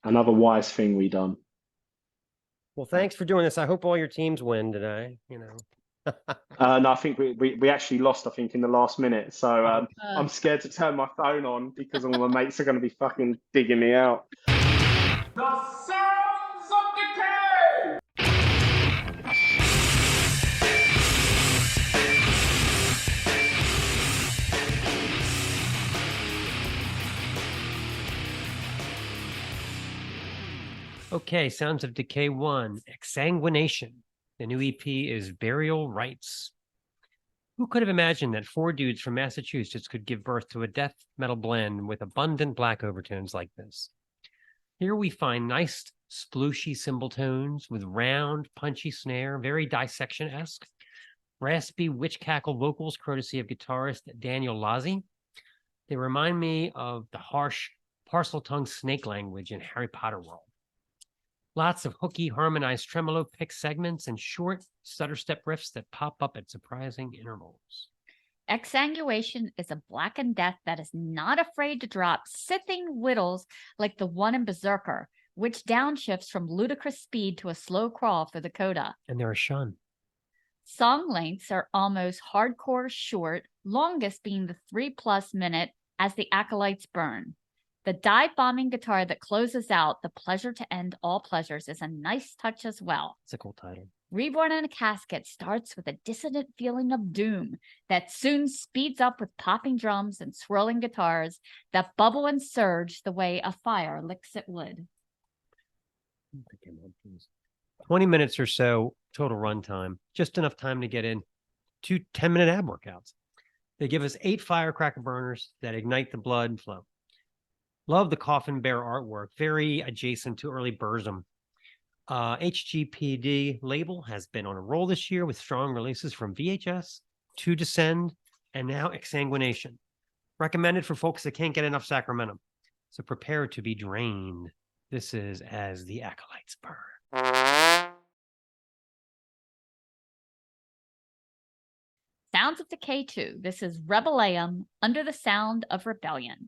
another wise thing we done. Well, thanks for doing this. I hope all your teams win today. You know. No, I think we actually lost, I think, in the last minute. So I'm scared to turn my phone on because all my mates are going to be fucking digging me out. The sounds of decay! Okay, Sounds of Decay 1, Exsanguination. The new EP is Burial Rites. Who could have imagined that 4 dudes from Massachusetts could give birth to a death metal blend with abundant black overtones like this? Here we find nice splooshy cymbal tones with round, punchy snare, very dissection-esque, raspy witch cackle vocals courtesy of guitarist Daniel Lazzi. They remind me of the harsh parcel-tongued snake language in Harry Potter world. Lots of hooky, harmonized tremolo pick segments and short stutter step riffs that pop up at surprising intervals. Exsanguination is a blackened death that is not afraid to drop scything whittles like the one in Berserker, which downshifts from ludicrous speed to a slow crawl for the coda. And they're a shun. Song lengths are almost hardcore short, longest being the 3+ minute As the Acolytes Burn. The dive-bombing guitar that closes out The Pleasure to End All Pleasures is a nice touch as well. It's a cool title. Reborn in a Casket starts with a dissonant feeling of doom that soon speeds up with popping drums and swirling guitars that bubble and surge the way a fire licks it would. 20 minutes or so total runtime, just enough time to get in 2 10-minute ab workouts. They give us 8 firecracker burners that ignite the blood flow. Love the coffin bear artwork, very adjacent to early Burzum. HGPD label has been on a roll this year with strong releases from VHS, To Descend, and now Exsanguination. Recommended for folks that can't get enough Sacramento. So prepare to be drained. This is As the Acolytes Burn. Sounds of Decay 2. This is Rebellium, Under the Sound of Rebellion.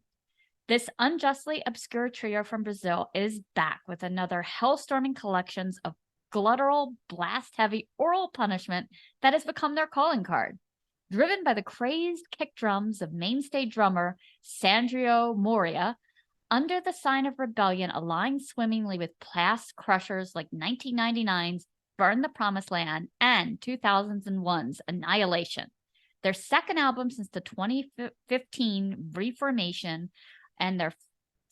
This unjustly obscure trio from Brazil is back with another hellstorming collections of gluttural, blast-heavy oral punishment that has become their calling card. Driven by the crazed kick drums of mainstay drummer Sandro Moria, Under the Sign of Rebellion aligns swimmingly with past crushers like 1999's Burn the Promised Land and 2001's Annihilation. Their second album since the 2015 reformation and their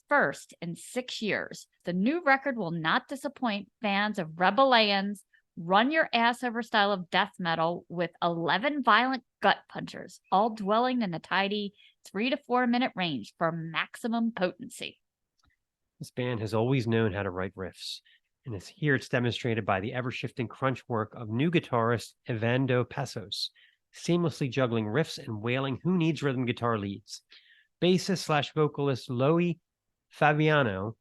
first in 6 years. The new record will not disappoint fans of Rebellions, run your ass over style of death metal with 11 violent gut punchers, all dwelling in a tidy 3 to 4 minute range for maximum potency. This band has always known how to write riffs, and here it's demonstrated by the ever-shifting crunch work of new guitarist Evando Passos, seamlessly juggling riffs and wailing Who Needs Rhythm guitar leads. Bassist/vocalist Loie Fabiano,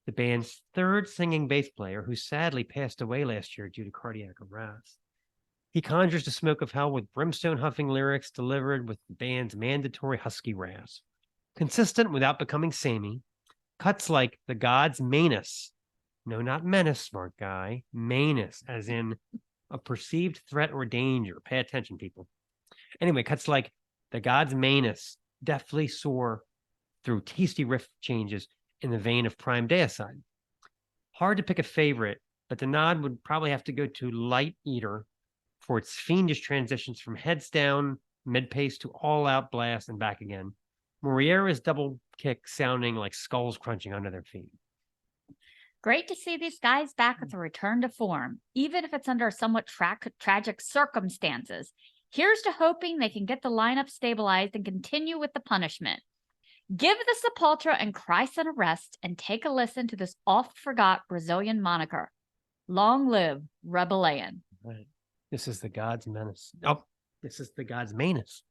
the band's third singing bass player, who sadly passed away last year due to cardiac arrest. He conjures the smoke of hell with brimstone-huffing lyrics delivered with the band's mandatory husky rasp. Consistent without becoming samey, cuts like The God's Manus. No, not menace, smart guy. Manus, as in a perceived threat or danger. Pay attention, people. Anyway, cuts like The God's Manus deftly soar through tasty riff changes in the vein of Prime Deicide. Hard to pick a favorite, but the nod would probably have to go to Light Eater for its fiendish transitions from heads down, mid-pace to all-out blast and back again. Moriera's double kick sounding like skulls crunching under their feet. Great to see these guys back with a return to form, even if it's under somewhat tragic circumstances. Here's to hoping they can get the lineup stabilized and continue with the punishment. Give the Sepultura and Christ an arrest and take a listen to this oft-forgot Brazilian moniker. Long live Rebellion. Right. This is the God's Menace. Oh, this is the God's Manus.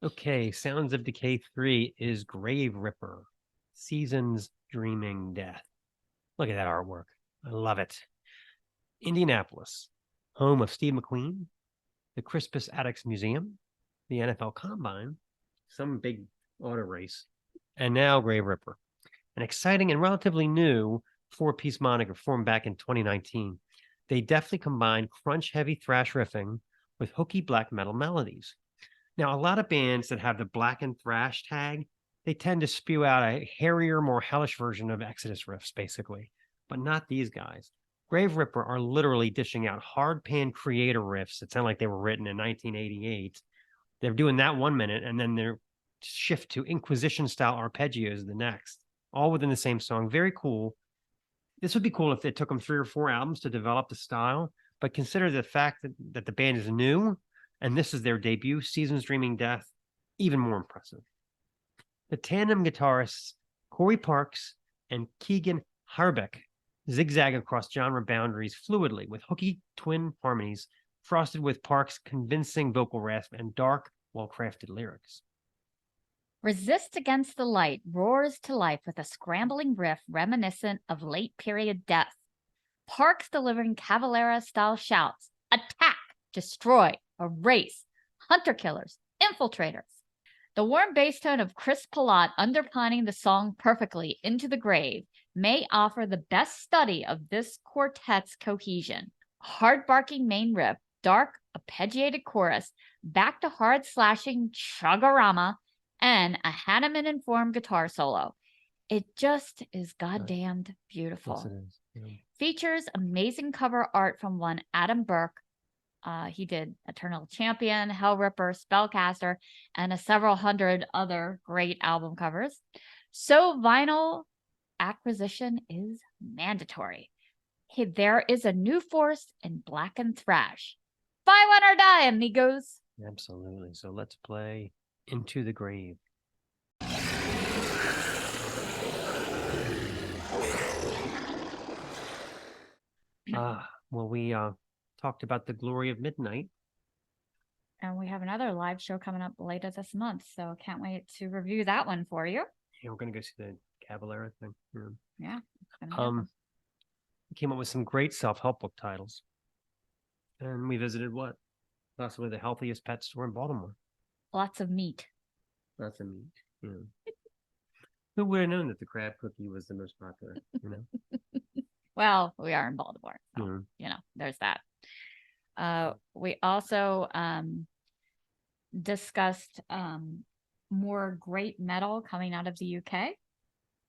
Okay, Sounds of Decay 3 is Grave Ripper, Seasons Dreaming Death. Look at that artwork. I love it. Indianapolis, home of Steve McQueen, the Crispus Attucks Museum, the NFL Combine, some big auto race, and now Grave Ripper. An exciting and relatively new 4-piece moniker formed back in 2019. They deftly combine crunch-heavy thrash riffing with hooky black metal melodies. Now, a lot of bands that have the black and thrash tag, they tend to spew out a hairier, more hellish version of Exodus riffs, basically, but not these guys. Grave Ripper are literally dishing out hard pan creator riffs that sound like they were written in 1988. They're doing that 1 minute, and then they're shift to Inquisition-style arpeggios the next, all within the same song. Very cool. This would be cool if it took them 3 or 4 albums to develop the style, but consider the fact that the band is new, and this is their debut, Seasons Dreaming Death, even more impressive. The tandem guitarists Corey Parks and Keegan Harbeck zigzag across genre boundaries fluidly with hooky twin harmonies frosted with Parks' convincing vocal rasp and dark, well-crafted lyrics. Resist Against the Light roars to life with a scrambling riff reminiscent of late-period death. Parks delivering Cavalera-style shouts, attack, destroy, erase, hunter-killers, infiltrators. The warm bass tone of Chris Palat underpinning the song perfectly, Into the Grave, may offer the best study of this quartet's cohesion. Hard-barking main riff, dark, arpeggiated chorus, back to hard-slashing chuggarama, and a Hanneman-informed guitar solo. It just is goddamned beautiful. Yes, it is. Yeah. Features amazing cover art from one Adam Burke. He did Eternal Champion, Hell Ripper, Spellcaster, and several hundred other great album covers. So vinyl acquisition is mandatory. There is a new force in Black and Thrash. Buy one or die, amigos. Absolutely. So let's play Into the Grave. Well, we talked about The Glory of Midnight. And we have another live show coming up later this month, so can't wait to review that one for you. Yeah, we're going to go see the Cavalera thing. Yeah. It's gonna happen. We came up with some great self-help book titles. And we visited what? Possibly the healthiest pet store in Baltimore. Lots of meat. Lots of meat. Yeah. Who would have known that the crab cookie was the most popular, you know? Well, we are in Baltimore, so, Mhm. there's that. We also discussed more great metal coming out of the UK,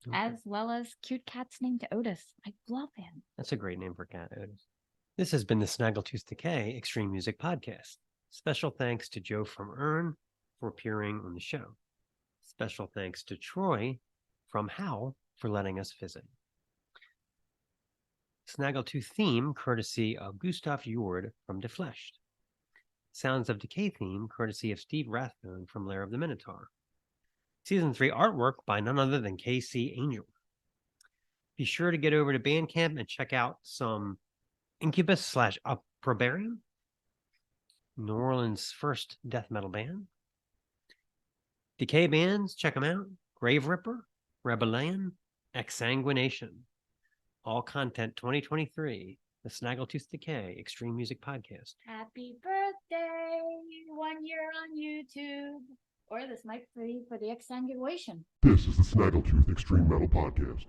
Okay. as well as cute cats named Otis. I love him. That's a great name for cat, Otis. This has been the Snaggletooth Decay Extreme Music Podcast. Special thanks to Joe from Urne for appearing on the show. Special thanks to Troy from Howl for letting us visit. Snaggletooth theme courtesy of Gustav Jord from Defleshed. Sounds of Decay theme courtesy of Steve Rathbone from Lair of the Minotaur. Season 3 artwork by none other than KC Angel. Be sure to get over to Bandcamp and check out some Incubus / Opprobrium, New Orleans' first death metal band. Decay bands, check them out. Grave Ripper, Rebellion, Exsanguination. All content 2023, the Snaggletooth Decay Extreme Music Podcast. Happy birthday, 1 year on YouTube. Or this might be for the exsanguination. This is the Snaggletooth Extreme Metal Podcast.